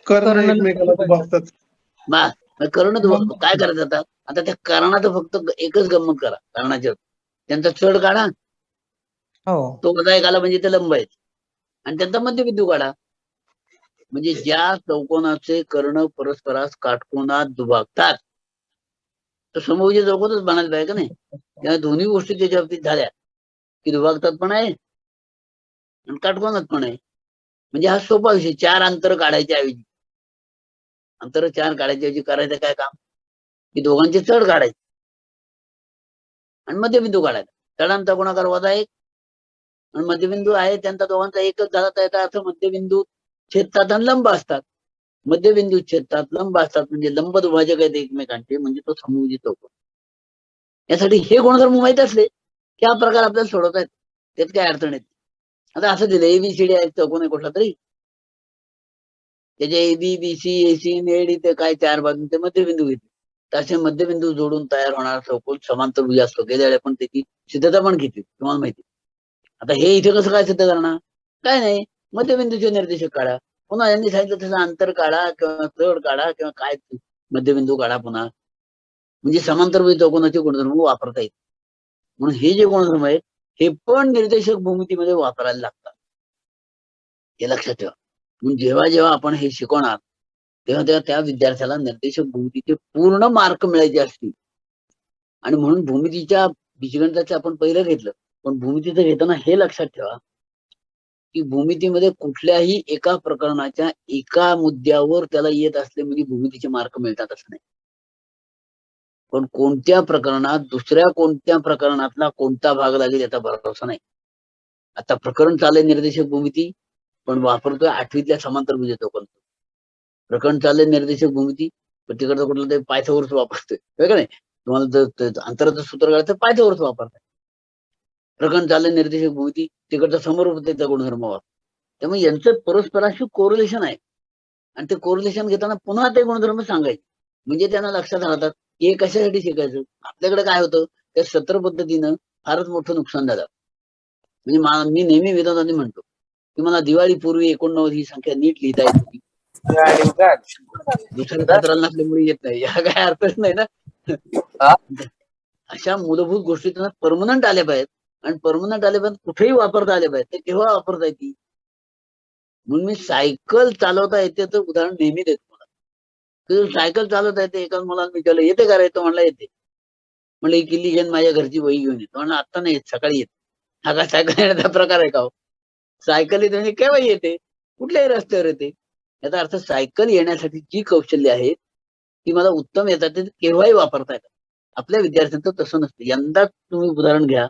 कर्ण कर्ण एकमेकाला दुभागतात. बा कर्ण काय करायचं आता? आता त्या कर्णाचं फक्त एकच गंमत करा. कर्णाच्या त्यांचा चढ काढा, हो, तो वजा एक आला म्हणजे ते लंब आहेत, आणि त्यांचा मध्यबिंदू काढा. म्हणजे ज्या चौकोनाचे कर्ण परस्परास काटकोनात दुभागतात तर समभुज चौकोनच बनायला पाहिजे का नाही? त्या दोन्ही गोष्टी त्याच्या बाबतीत झाल्या की दुभागतात पण आहे आणि काटकोनात पण आहे. म्हणजे हा सोपा विषय. चार अंतर काढायच्या ऐवजी, अंतर चार काढायच्या ऐवजी करायचं काय काम? की दोघांचे चढ काढायचे आणि मध्यबिंदू काढायचा. चढांचा गुणाकार वजा एक आणि मध्यबिंदू आहे त्यांचा दोघांचा एकच झाला, त्याचा अर्थ मध्यबिंदू छेदतात आणि लंब असतात. मध्यबिंदू छेदतात, लंब असतात, म्हणजे लंब दुभाजक आहेत एकमेकांचे, म्हणजे तो समभुज चौकोन. यासाठी हे गुणधर्म माहित असले की हा प्रकार आपल्याला सोडवता येतो, त्यात काय अडचण येते. आता असं दिलं ABCD आहे चौकोन आहे कुठला तरी, त्याचे AB BC AC आणि AD ते काय चार बाजूंचे मध्यबिंदू घेतले, तर असे मध्यबिंदू जोडून तयार होणार चौकोन समांतरभुज असतो. गेल्या वेळेला पण त्याची सिद्धता पण घेतली, तुम्हाला माहिती. आता हे इथे कसं काय सिद्ध करणार? काय नाही, मध्यबिंदूचे निर्देशक काढा. पुन्हा यांनी सांगितलं तसं अंतर काढा किंवा चढ काढा किंवा काय मध्यबिंदू काढा पुन्हा, म्हणजे समांतरभुज चौकोनाचे गुणधर्म वापरता येईल. म्हणून हे जे गुणधर्म आहेत हे पण निर्देशक भूमितीमध्ये वापरायला लागतात, हे लक्षात ठेवा. म्हणून जेव्हा जेव्हा आपण हे शिकवणार तेव्हा तेव्हा त्या विद्यार्थ्याला निर्देशक भूमितीचे पूर्ण मार्क मिळायचे असतील. आणि म्हणून भूमितीच्या बीजगणिताचे आपण पहिलं घेतलं, पण भूमितीचं घेताना हे लक्षात ठेवा की भूमितीमध्ये कुठल्याही एका प्रकरणाच्या एका मुद्द्यावर त्याला येत असले म्हणजे भूमितीचे मार्क मिळतात असं नाही. पण कोणत्या प्रकरणात दुसऱ्या कोणत्या प्रकरणातला कोणता भाग लागेल याचा भरोसा नाही. आता प्रकरण चाललंय निर्देशक भूमिती, पण वापरतोय 8वीतल्या समांतरभुज चौकोन. प्रकरण चाललंय निर्देशक भूमिती, पण तिकडचा कुठला तरी पायथागोरस वापरतोय, का नाही? तुम्हाला जर अंतराचं सूत्र काढायचं पायथागोरस वापरताय. प्रकरण चाललंय निर्देशक भूमिती, तिकडचा समरूपतेचा गुणधर्म वापर. त्यामुळे यांचं परस्पराशी कोरिलेशन आहे, आणि ते कोरिलेशन घेताना पुन्हा ते गुणधर्म सांगायचे, म्हणजे त्यांना लक्षात राहतात. हे कशासाठी शिकायचं? आपल्याकडे काय होतं, त्या सत्र पद्धतीनं फारच मोठं नुकसान झालं. म्हणजे मी नेहमी विनोदाने म्हणतो की मला दिवाळीपूर्वी 89 ही संख्या नीट लिहिता येत होती, दुसऱ्या सत्राला नसल्यामुळे येत नाही, या काय अर्थच नाही ना. अशा मूलभूत गोष्टी त्यांना परमनंट आल्या पाहिजेत, आणि परमनंट आले पाहिजे कुठेही वापरता आले पाहिजे. ते केव्हा वापरता येते? म्हणून मी सायकल चालवता येते तर उदाहरण नेहमी देतो मला. सायकल चालवता येते, एका मुलाला विचारलं येते का रे? तो म्हणला येते. म्हणलं ही किल्ली घेऊन माझ्या घरची वही घेऊन येतो. म्हणलं आता नाही येत, सकाळी येते. हा का सायकल येण्याचा प्रकार आहे का हो? सायकल येते म्हणजे केव्हा येते? कुठल्याही रस्त्यावर येते. याचा अर्थ सायकल येण्यासाठी जी कौशल्य आहेत ती मला उत्तम येतात, ते केव्हाही वापरता येतात. आपल्या विद्यार्थ्यांचं तसं नसतं. यंदाच तुम्ही उदाहरण घ्या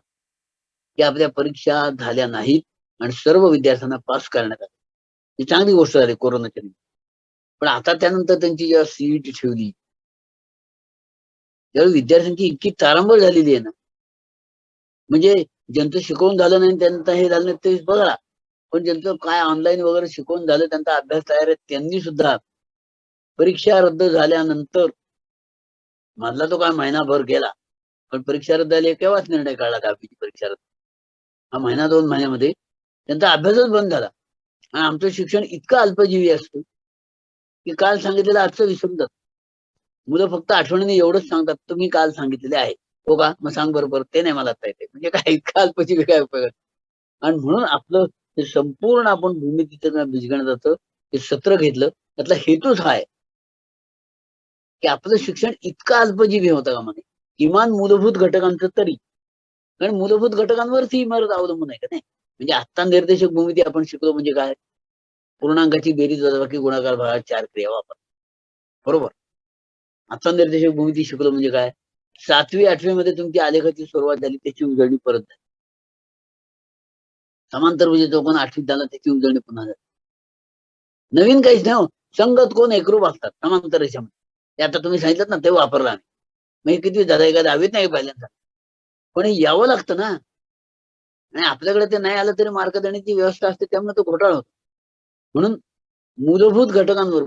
की आपल्या परीक्षा झाल्या नाहीत आणि सर्व विद्यार्थ्यांना पास करण्यात आलं. ही चांगली गोष्ट झाली कोरोनाच्या नंतर. पण आता त्यानंतर त्यांची जेव्हा सीईटी ठेवली त्यावेळी विद्यार्थ्यांची इतकी तारांबळ झालेली आहे ना, म्हणजे ज्यांचं शिकवून झालं नाही त्यांचं हे झालं नाही ते बघा, पण ज्यांचं काय ऑनलाईन वगैरे शिकवून झालं त्यांचा अभ्यास तयार आहे त्यांनी सुद्धा परीक्षा रद्द झाल्यानंतर, मधला तो काय महिनाभर गेला, पण परीक्षा रद्द झाली केव्हाच निर्णय काढला 10वीची परीक्षा रद्द. हा महिना 2 महिन्यामध्ये त्यांचा अभ्यासच बंद झाला. आणि आमचं शिक्षण इतकं अल्पजीवी असतं की काल सांगितलेलं आजचं विसरून जात. मुलं फक्त आठवणीने एवढंच सांगतात तुम्ही काल सांगितलेले आहे. हो का? मग सांग बरोबर, ते नाही मला आता येते. म्हणजे काय इतकं अल्पजीवी काय उपयोग? आणि म्हणून आपलं हे संपूर्ण आपण भूमितीचं बीजगणिताचं हे सत्र घेतलं, त्यातला हेतूच हा आहे की आपलं शिक्षण इतकं अल्पजीवी होतं का म्हणे, किमान मूलभूत घटकांचं तरी. कारण मूलभूत घटकांवरच ही इमारत अवलंबून आहे का नाही. म्हणजे आता निर्देशक भूमिती आपण शिकलो म्हणजे काय? पूर्णांकाची बेरीज वजाबाकी गुणाकार भागाकार 4 क्रिया वापर, बरोबर. आता निर्देशक भूमिती शिकलो म्हणजे काय? 7वी 8वी मध्ये तुमची आलेखाची सुरुवात झाली, त्याची उजळणी परत झाली. समांतरभुज चौकोन 8वीत झाला त्याची उजळणी पुन्हा झाली. नवीन काहीच नाही हो. संगत कोण एकरूप असतात समांतर रेषामध्ये. ते आता तुम्ही सांगितलं ना ते वापरलं आम्ही. मग हे किती झालं, एका 10वीत नाही पहिल्यांदा. पण हे यावं लागतं ना. आणि आपल्याकडे ते नाही आलं तरी मार्क देण्याची व्यवस्था असते, त्यामुळे तो घोटाळा होतो. म्हणून मूलभूत घटकांवर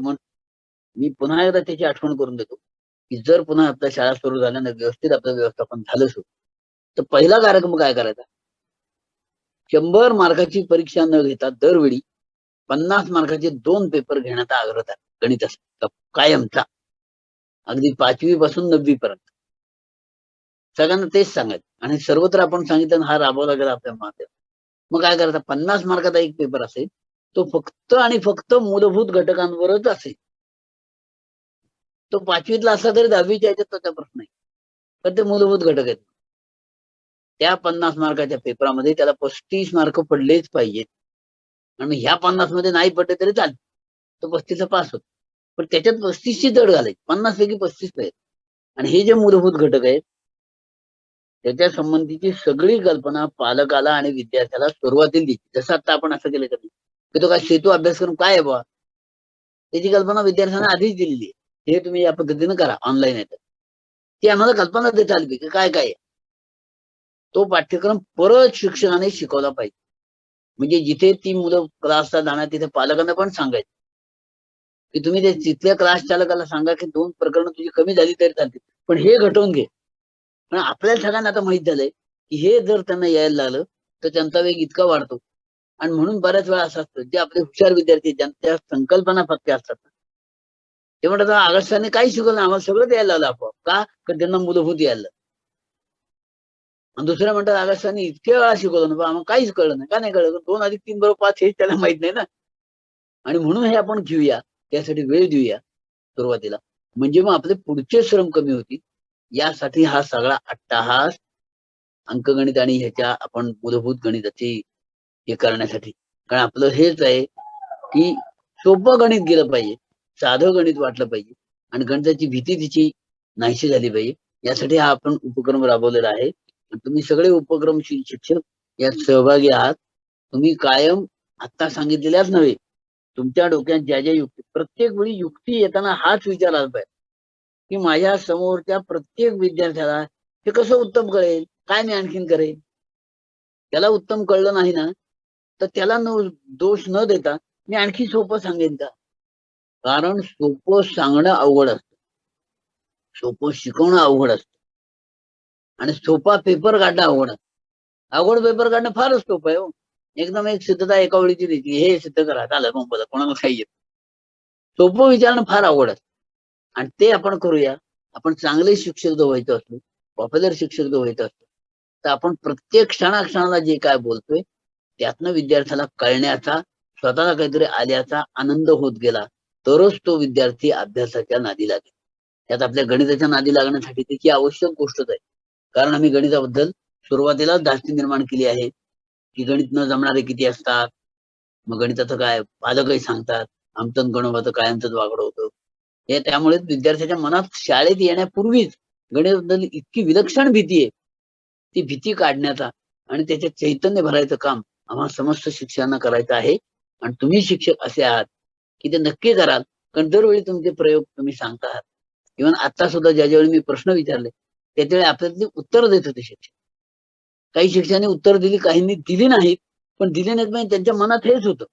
मी पुन्हा एकदा त्याची आठवण करून देतो की जर पुन्हा आपल्या शाळा सुरू झाल्यानं व्यवस्थित आपलं व्यवस्थापन झालं सुरू, तर पहिला कार्यक्रम काय करायचा, 100 मार्काची परीक्षा न घेता दरवेळी 50 मार्काचे 2 पेपर घेण्याचा आग्रह आहे गणिताचा कायमचा, अगदी 5वी पासून 9वी पर्यंत. सगळ्यांना तेच सांगायचं आणि सर्वत्र आपण सांगितलं हा राबवला गेला आपल्या माध्यमात. मग काय करायचं, 50 मार्काचा एक पेपर असेल तो फक्त आणि फक्त मूलभूत घटकांवरच असेल. तो 5वीतला असला तरी 10वीच्या याच्यात त्याचा प्रश्न नाही, तर ते मूलभूत घटक आहेत. त्या 50 मार्काच्या पेपरामध्ये त्याला 35 मार्क पडलेच पाहिजेत. आणि ह्या 50 मध्ये नाही पडले तरी चालते, तो 35 पास होतो. पण त्याच्यात 35ची जड घालायची, 50 पैकी 35 पाहिजे. आणि हे जे मूलभूत घटक आहेत त्याच्या संबंधीची सगळी कल्पना पालकाला आणि विद्यार्थ्याला सुरुवातीला द्यायची. जसं आता आपण असं केलं की तो काय सेतू अभ्यासक्रम काय आहे बा, त्याची कल्पना विद्यार्थ्यांना आधीच दिलेली आहे. हे तुम्ही या पद्धतीने करा, ऑनलाईन आहे तर ती आम्हाला कल्पना देता आली की काय काय आहे. तो पाठ्यक्रम परत शिक्षकाने शिकवला पाहिजे. म्हणजे जिथे ती मुलं क्लासला जाणार तिथे पालकांना पण सांगायचं की तुम्ही ते तिथल्या क्लास चालकाला सांगा की 2 प्रकरण तुझी कमी झाली तरी चालते, पण हे घटवून घे. पण आपल्याला सगळ्यांना आता माहित झालंय की हे जर त्यांना यायला लागलं तर त्यांचा वेग इतका वाढतो. आणि म्हणून बऱ्याच वेळा असं असतं, जे आपले हुशार विद्यार्थी ज्यांच्या संकल्पना पक्क्या असतात ते म्हणतात आगस्टाने काही शिकवलं, आम्हाला सगळं यायला लागलं आपोआप. का त्यांना मूलभूत यायला. आणि दुसऱ्या म्हणतात आगस्टाने इतक्या वेळा शिकवलं ना आम्हाला काहीच कळलं नाही. का नाही कळलं, 2 अधिक 3 बरोबर 5 हेच त्याला माहित नाही ना. आणि म्हणून हे आपण घेऊया, त्यासाठी वेळ देऊया सुरुवातीला, म्हणजे मग आपले पुढचे श्रम कमी होतील. यासाठी हा सगळा अट्टाहास अंकगणित आणि ह्याच्या आपण मूलभूत गणिताची हे करण्यासाठी. कारण आपलं हेच आहे की सोपं गणित गेलं पाहिजे, साधं गणित वाटलं पाहिजे आणि गणिताची भीती तिची नाहीशी झाली पाहिजे. यासाठी हा आपण उपक्रम राबवलेला आहे. तुम्ही सगळे उपक्रमशील शिक्षक यात सहभागी आहात. तुम्ही कायम आता सांगितलेल्याच नव्हे, तुमच्या डोक्यात ज्या ज्या युक्ती, प्रत्येक वेळी युक्ती येताना हाच विचार आला पाहिजे की माझ्या समोरच्या प्रत्येक विद्यार्थ्याला हे कसं उत्तम कळेल, काय मी आणखीन करेल. त्याला उत्तम कळलं नाही ना तर त्याला दोष न देता मी आणखी सोपं सांगेन का. कारण सोपं सांगणं अवघड असतं, सोपं शिकवणं अवघड असतं आणि सोपा पेपर काढणं अवघड असतं. अवघड पेपर काढणं फारच सोपं आहे हो. एकदम एक सिद्धता एका वेळीची द्यायची, हे सिद्ध करा झालं मग बोला, कोणाला काही येत. सोपं विचारणं फार अवघड असतं आणि ते आपण करूया. आपण चांगले शिक्षक जर व्हायचं असलो, पॉप्युलर शिक्षक जर व्हायचं असलो तर आपण प्रत्येक क्षणाक्षणाला जे काय बोलतोय त्यातनं विद्यार्थ्याला कळण्याचा, स्वतःला काहीतरी आल्याचा आनंद होत गेला तरच तो विद्यार्थी अभ्यासाच्या नादी लागेल. त्यात आपल्या गणिताच्या नादी लागण्यासाठी त्याची आवश्यक गोष्टच आहे. कारण आम्ही गणिताबद्दल सुरुवातीलाच धास्ती निर्माण केली आहे की गणित न जमणारे किती असतात. मग गणिताचं काय पालकही सांगतात, आमचं गणोबाचं कायमच वागड होतं. हे त्यामुळेच विद्यार्थ्याच्या मनात शाळेत येण्यापूर्वीच गणिताबद्दल इतकी विलक्षण भीती आहे. ती भीती काढण्याचा आणि त्याच्यात चैतन्य भरायचं काम आम्हाला समस्त शिक्षकांना करायचं आहे. आणि तुम्ही शिक्षक असे आहात की ते नक्की कराल. कारण दरवेळी तुमचे प्रयोग तुम्ही सांगता आहात. इव्हन आता सुद्धा ज्या ज्यावेळी मी प्रश्न विचारले त्याच्यावेळी आपल्याला उत्तर देत होते शिक्षक. काही शिक्षकांनी उत्तर दिली, काहींनी दिली नाहीत. पण दिली नाहीत म्हणजे त्यांच्या मनात हेच होतं,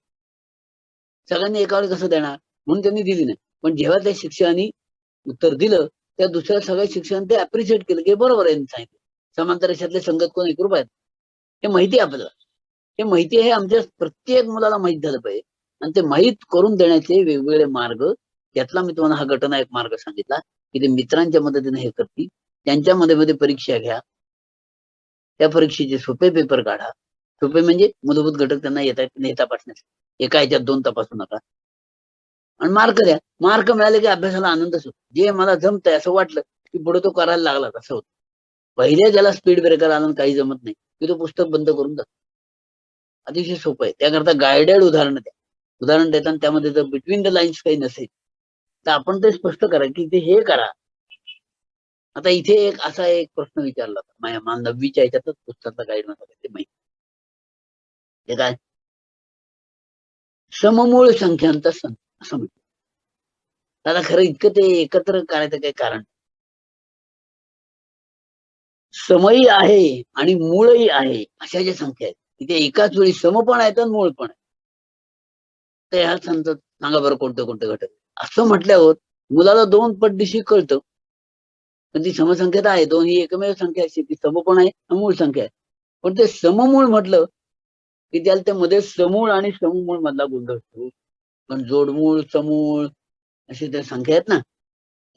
सगळ्यांनी एका वेळी कसं देणार, म्हणून त्यांनी दिली नाही. पण जेव्हा त्या शिक्षकांनी उत्तर दिलं त्या दुसऱ्या सगळ्या शिक्षकांनी ते अप्रिशिएट केलं की बरोबर आहे सांगितलं. समांतर रेषातले संगत कोण एकरूप आहेत हे माहिती आहे आपल्याला. हे माहिती हे आमच्या प्रत्येक मुलाला माहित झालं पाहिजे आणि ते माहित करून देण्याचे वेगवेगळे मार्ग. त्यातला मी तुम्हाला हा घटना एक मार्ग सांगितला की ते मित्रांच्या मदतीने हे करतील. त्यांच्या मध्ये परीक्षा घ्या, त्या परीक्षेचे सोपे पेपर काढा. सोपे म्हणजे मूलभूत घटक त्यांना येता पाठण्यासाठी, एका ह्याच्यात 2 तपासू नका आणि मार्क द्या. मार्क मिळाले की अभ्यासाला आनंदच होतो. जे मला जमतंय असं वाटलं की पुढे तो करायला लागला तसं होतं. पहिल्या ज्याला स्पीड ब्रेकर आला काही जमत नाही की तो पुस्तक बंद करून जातो. अतिशय सोपं आहे. त्याकरता गायडेड उदाहरण द्या. उदाहरण देताना त्यामध्ये जर बिटवीन द लाईन्स काही नसेल तर आपण ते स्पष्ट करा की ते हे करा. आता इथे एक असा एक प्रश्न विचारला होता मला 9वीच्या ह्याच्यातच पुस्तकाचा गाईड मध्ये ते माहिती हे काय सममूळ संख्यांचा सम असं म्हणतात. त्याला खरं इतकं ते एकत्र करायचं काही कारण नाही. समही आहे आणि मूळही आहे अशा ज्या संख्या आहेत तिथे एकाच वेळी सम पण आहेत आणि मूळ पण आहे. तर ह्या संत सांगा बरं कोणते कोणते घटक असं म्हटल्यावर मुलाला 2 पटदिशी कळतं. पण ती समसंख्यात आहे, 2 ही एकमेव संख्या अशी ती सम पण आहे आणि मूळ संख्या आहे. पण ते सममूळ म्हटलं की त्याला त्यामध्ये समूळ आणि सममूळ मधला गोंधळ असतो. पण जोडमूळ समूळ अशी त्या संख्या आहेत ना,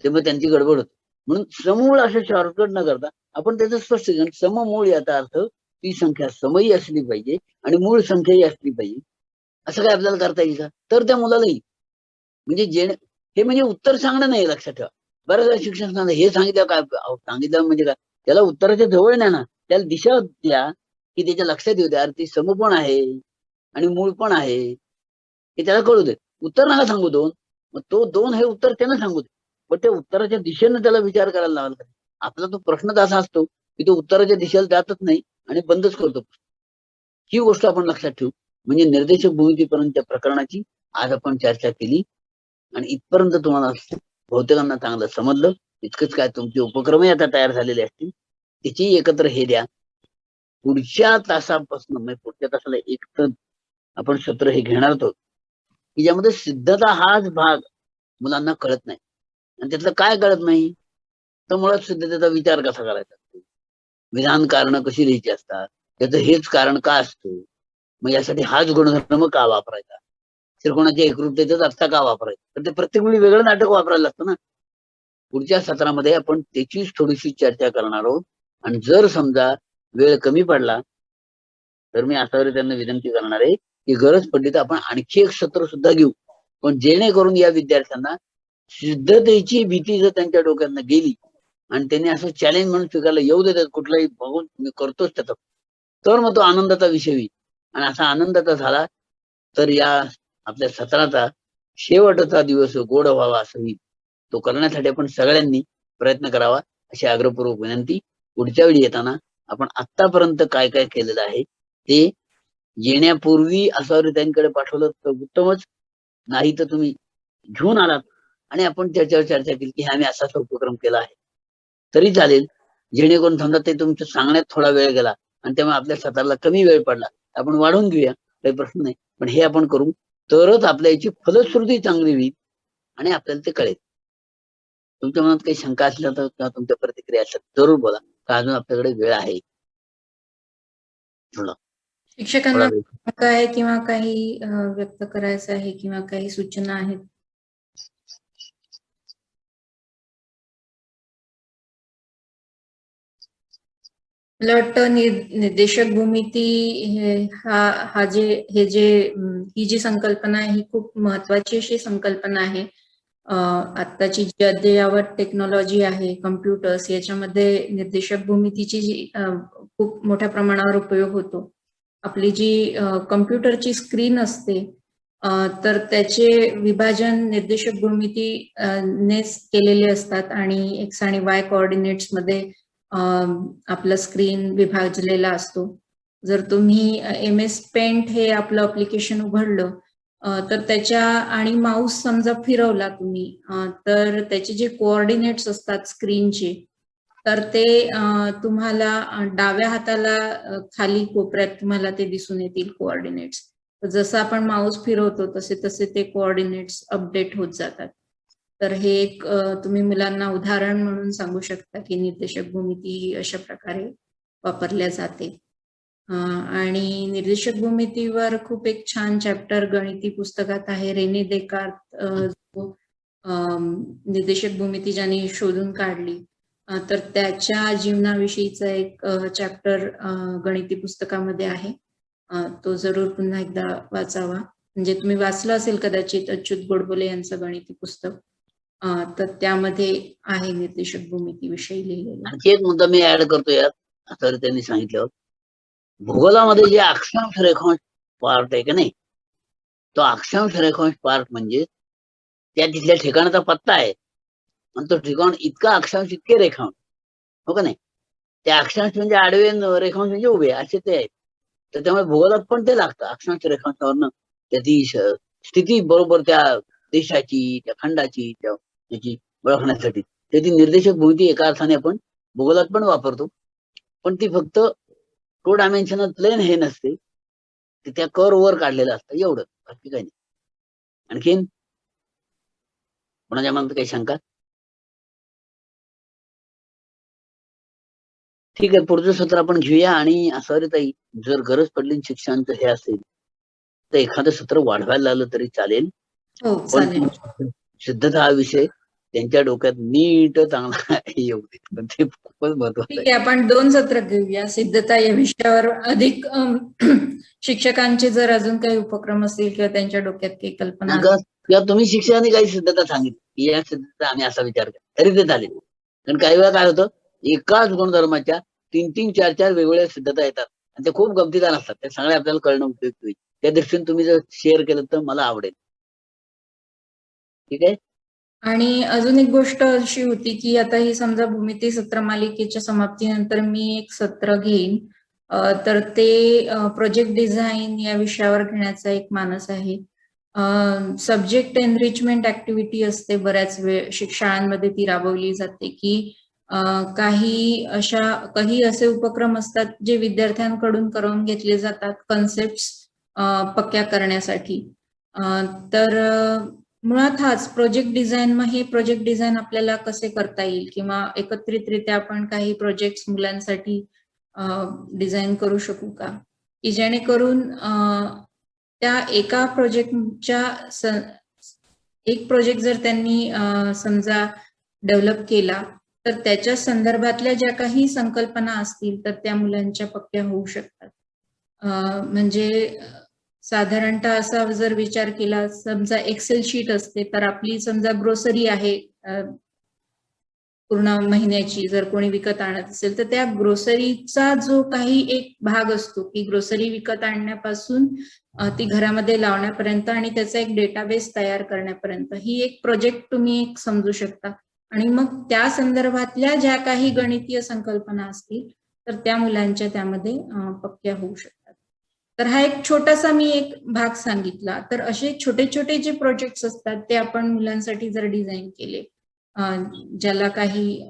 त्यामुळे त्यांची गडबड होते. म्हणून समूळ असं शॉर्टकट न करता आपण त्याचं स्पष्टीकरण सममूळ याचा अर्थ ती संख्या समही असली पाहिजे आणि मूळ संख्याही असली पाहिजे. असं काय आपल्याला करता येईल का? तर त्या मुलाला येईल. म्हणजे हे म्हणजे उत्तर सांगणं नाही, लक्षात ठेवा. बरं का शिक्षण सांगणं हे सांगितलं काय अहो, सांगितलं म्हणजे काय त्याला उत्तराच्या जवळ नाही ना, त्याला दिशा द्या की त्याच्या लक्षात येऊ द्या, अरे ती सम पण आहे आणि मूळ पण आहे हे त्याला कळू दे. उत्तर नका सांगू 2, मग तो 2 हे उत्तर त्यानं सांगू दे. पण त्या उत्तराच्या दिशेनं त्याला विचार करायला लावाल का? आपला तो प्रश्नच असा असतो की तो उत्तराच्या दिशेला जातच नाही आणि बंदच करतो. ही गोष्ट आपण लक्षात ठेवू. म्हणजे निर्देशक भूमितीपर्यंतच्या प्रकरणाची आज आपण चर्चा केली आणि इथपर्यंत तुम्हाला बहुतेकांना चांगलं समजलं. इतकंच काय तुमचे उपक्रमही आता तयार झालेले असतील, त्याची एकत्र हे द्या. पुढच्या तासापासून म्हणजे पुढच्या तासाला एक तर आपण सत्र हे घेणार आहोत की ज्यामध्ये सिद्धता हाच भाग मुलांना कळत नाही. आणि त्यातलं काय कळत नाही तर मुळात सिद्धतेचा विचार कसा करायचा असतो, विधान कारण कशी लिहायची असतात, त्याचं हेच कारण का असतं, मग यासाठी हाच गुणधर्म का वापरायचा, त्रिकोणाच्या एकरूपतेचाच अर्थ का वापरायचा. तर ते प्रत्येक वेळी वेगळं नाटक वापरायला लागतं ना. पुढच्या सत्रामध्ये आपण त्याचीच थोडीशी चर्चा करणार आहोत. आणि जर समजा वेळ कमी पडला तर मी असावर त्यांना विनंती करणार आहे की गरज पडली तर आपण आणखी एक सत्र सुद्धा घेऊ. पण जेणेकरून या विद्यार्थ्यांना सिद्धतेची भीती जर त्यांच्या डोक्यातनं गेली आणि त्यांनी असं चॅलेंज म्हणून स्वीकारलं येऊ देतात कुठलाही बघून मी करतोच त्याचा, तर मग तो आनंदाचा विषय होईल. आणि असा आनंदाचा झाला तर या आपल्या सत्राचा शेवटचा दिवस गोड व्हावा असं होईल. तो करण्यासाठी आपण सगळ्यांनी प्रयत्न करावा अशी आग्रहपूर्वक विनंती. पुढच्या वेळी येताना आपण आतापर्यंत काय काय केलेलं आहे ते येण्यापूर्वी असावरीताईंकडे पाठवलं तर उत्तमच, नाही तर तुम्ही घेऊन आलात आणि आपण त्याच्यावर चर्चा केली की आम्ही असाच उपक्रम केला आहे तरी चालेल. जेणेकरून समजा ते तुमचं सांगण्यात थोडा वेळ गेला आणि तेव्हा आपल्या सत्राला कमी वेळ पडला आपण वाढवून घेऊया, काही प्रश्न नाही. पण हे आपण करू तरच आपल्या याची फलश्रुती चांगली होईल आणि आपल्याला ते कळेल. तुमच्या मनात काही शंका असल्या तर किंवा तुमच्या प्रतिक्रिया असल्या जरूर बोला, का अजून आपल्याकडे वेळ आहे. शिक्षकांना काय किंवा काही व्यक्त करायचं आहे किंवा काही सूचना आहेत? मला वाटतं निर्देशक भूमिती ही जी संकल्पना आहे ही खूप महत्वाची अशी संकल्पना आहे. आत्ताची जी अद्ययावत टेक्नॉलॉजी आहे, कम्प्युटर्स, याच्यामध्ये निर्देशक भूमितीची खूप मोठ्या प्रमाणावर उपयोग होतो. आपली जी कम्प्युटरची स्क्रीन असते तर त्याचे विभाजन निर्देशक भूमिती नेच केलेले असतात आणि एक्स आणि वाय कोऑर्डिनेट्स मध्ये आपला स्क्रीन विभाजलेला असतो. जर तुम्ही MS पेंट हे आपलं ऍप्लिकेशन उघडलं तर त्याच्या आणि माऊस समजा फिरवला तुम्ही तर त्याचे जे कोऑर्डिनेट्स असतात स्क्रीनचे तर ते तुम्हाला डाव्या हाताला खाली कोपऱ्यात तुम्हाला ते दिसून येतील कोऑर्डिनेट्स. जसं आपण माऊस फिरवतो तसे तसे ते कोऑर्डिनेट्स अपडेट होत जातात. तर हे एक तुम्ही मुलांना उदाहरण म्हणून सांगू शकता की निर्देशक भूमिती अशा प्रकारे वापरल्या जाते. आणि निर्देशक भूमितीवर खूप एक छान चॅप्टर गणिती पुस्तकात आहे. रेने देकार्त निर्देशक भूमिती ज्यांनी शोधून काढली तर त्याच्या जीवनाविषयीचा एक चॅप्टर गणिती पुस्तकामध्ये आहे. तो जरूर पुन्हा एकदा वाचावा. म्हणजे तुम्ही वाचलं असेल कदाचित अच्युत गोडबोले यांचं गणिती पुस्तक, तर त्यामध्ये आहे निर्देशक भूमितीविषयी लिहिलेलं. आणखी एक मुद्दा मी ऍड करतो यात, असं त्यांनी सांगितलं भूगोलामध्ये जे अक्षांश रेखांश पार्ट आहे का नाही, तो अक्षांश रेखांश पार्ट म्हणजे त्या तिथल्या ठिकाणाचा पत्ता आहे आणि तो ठिकाण इतका अक्षांश इतके रेखांश, हो का नाही. त्या अक्षांश म्हणजे आडवे रेखांश म्हणजे उभे असे ते आहेत. तर त्यामुळे भूगोलात पण ते लागतं. अक्षांश रेखांशावरनं त्याची स्थिती बरोबर त्या देशाची, त्या खंडाची, त्याची ओळखण्यासाठी त्याची निर्देशक भूमिती एका अर्थाने आपण भूगोलात पण वापरतो. पण ती फक्त 2 डायमेन्शनल प्लेन हे नसते, ते त्या कर्व वर काढलेलं असतं एवढं, बाकी काही नाही. आणखीन कोणाच्या मनात काही शंका? ठीक आहे, पुढचं सत्र आपण घेऊया. आणि असं ताई, जर गरज पडली शिक्षणाचं हे असेल तर एखादं सत्र वाढवायला लागलं तरी चालेल. हो पण चालेल. सिद्धता हा विषय त्यांच्या डोक्यात नीट चांगला येऊ दे, पण ते खूपच महत्वाचं ठीक आहे, आपण 2 सत्र घेऊया सिद्धता या विषयावर. अधिक शिक्षकांचे जर अजून काही उपक्रम असतील किंवा त्यांच्या डोक्यात काही कल्पना आहे. किंवा तुम्ही शिक्षकांनी काही सिद्धता सांगितली की या सिद्धता आम्ही असा विचार केला तरी ते चालेल. कारण काही वेळा काय होतं, एकाच गुणधर्माच्या 3-3, 4-4 वेगवेगळ्या सिद्धता येतात आणि ते खूप गमतीदार असतात. ते सगळे आपल्याला कळणं उपयुक्त होईल. त्या दृष्टीने तुम्ही जर शेअर केलं तर मला आवडेल. ठीक आहे. आणि अजून एक गोष्ट अशी होती की आता ही समजा भूमिती सत्र मालिकेच्या समाप्तीनंतर मी एक सत्र घेईन, तर ते प्रोजेक्ट डिझाईन या विषयावर घेण्याचा एक मानस आहे. सब्जेक्ट एनरिचमेंट ऍक्टिव्हिटी असते, बऱ्याच वेळ शाळांमध्ये ती राबवली जाते की काही असे उपक्रम असतात जे विद्यार्थ्यांकडून करून घेतले जातात कन्सेप्ट पक्क्या करण्यासाठी. तर मुळात हाच प्रोजेक्ट डिझाईन. मग हे प्रोजेक्ट डिझाईन आपल्याला कसे करता येईल किंवा एकत्रितरित्या आपण काही प्रोजेक्ट मुलांसाठी डिझाईन करू शकू का, की जेणेकरून त्या एका प्रोजेक्टच्या एक प्रोजेक्ट जर त्यांनी समजा डेव्हलप केला तर त्याच्या संदर्भातल्या ज्या काही संकल्पना असतील तर त्या मुलांच्या पक्क्या होऊ शकतात. म्हणजे साधारणतः असा जर विचार केला, समजा एक्सेल शीट असते तर आपली समजा ग्रोसरी आहे पूर्ण महिन्याची, जर कोणी विकत आणत असेल तर त्या ग्रोसरीचा जो काही एक भाग असतो की ग्रोसरी विकत आणण्यापासून ती घरामध्ये लावण्यापर्यंत आणि त्याचा एक डेटाबेस तयार करण्यापर्यंत ही एक प्रोजेक्ट तुम्ही एक समजू शकता. आणि मग त्या संदर्भातल्या ज्या काही गणितीय संकल्पना असतील तर त्या मुलांच्या त्यामध्ये पक्क्या होऊ शकतात. तर हा एक छोटासा मी एक भाग सांगितला. तर असे छोटे छोटे जे प्रोजेक्ट्स असतात ते आपण मुलांसाठी जर डिझाईन केले, ज्याला काही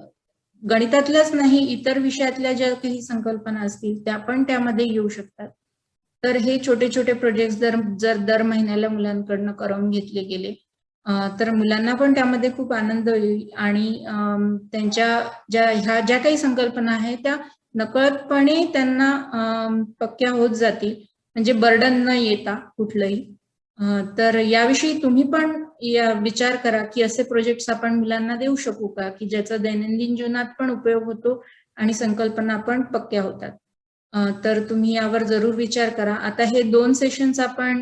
गणितातल्याच नाही इतर विषयातल्या ज्या काही संकल्पना असतील त्या पण त्यामध्ये येऊ शकतात. तर हे छोटे छोटे प्रोजेक्ट जर दर महिन्याला मुलांकडनं करून घेतले गेले तर मुलांना पण त्यामध्ये खूप आनंद होईल आणि त्यांच्या ज्या काही संकल्पना आहेत त्या नकळतपणे त्यांना पक्क्या होत जातील, म्हणजे बर्डन न येता कुठलंही. तर याविषयी तुम्ही पण विचार करा की असे प्रोजेक्ट्स आपण मुलांना देऊ शकू का की ज्याचा दैनंदिन जीवनात पण उपयोग होतो आणि संकल्पना पण पक्क्या होतात. तर तुम्ही यावर जरूर विचार करा. आता हे 2 सेशन्स आपण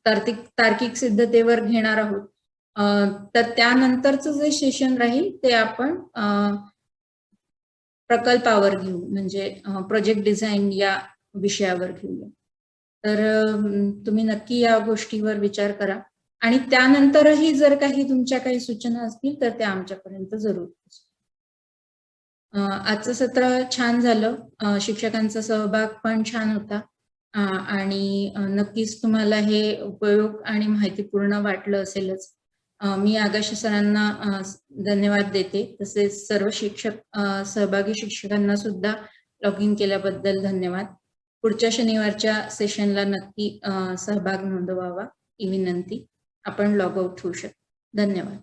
तार्किक सिद्धतेवर घेणार आहोत. तर त्यानंतरचं जे सेशन राहील ते आपण प्रकल्पावर घेऊ, म्हणजे प्रोजेक्ट डिझाईन या विषयावर घेऊया. तर तुम्ही नक्की या गोष्टीवर विचार करा आणि त्यानंतरही जर काही तुमच्या काही सूचना असतील तर त्या आमच्यापर्यंत जरूर पोहोचवा. आजचं सत्र छान झालं, शिक्षकांचा सहभाग पण छान होता आणि नक्कीच तुम्हाला हे उपयोग आणि माहितीपूर्ण वाटलं असेलच. मी आगाशे सरांना धन्यवाद देते, तसेच सर्व सहभागी शिक्षकांना सुद्धा लॉग इन केल्याबद्दल धन्यवाद. पुढच्या शनिवारच्या सेशनला नक्की सहभाग नोंदवावा ही विनंती. आपण लॉग आउट होऊ शकता. धन्यवाद.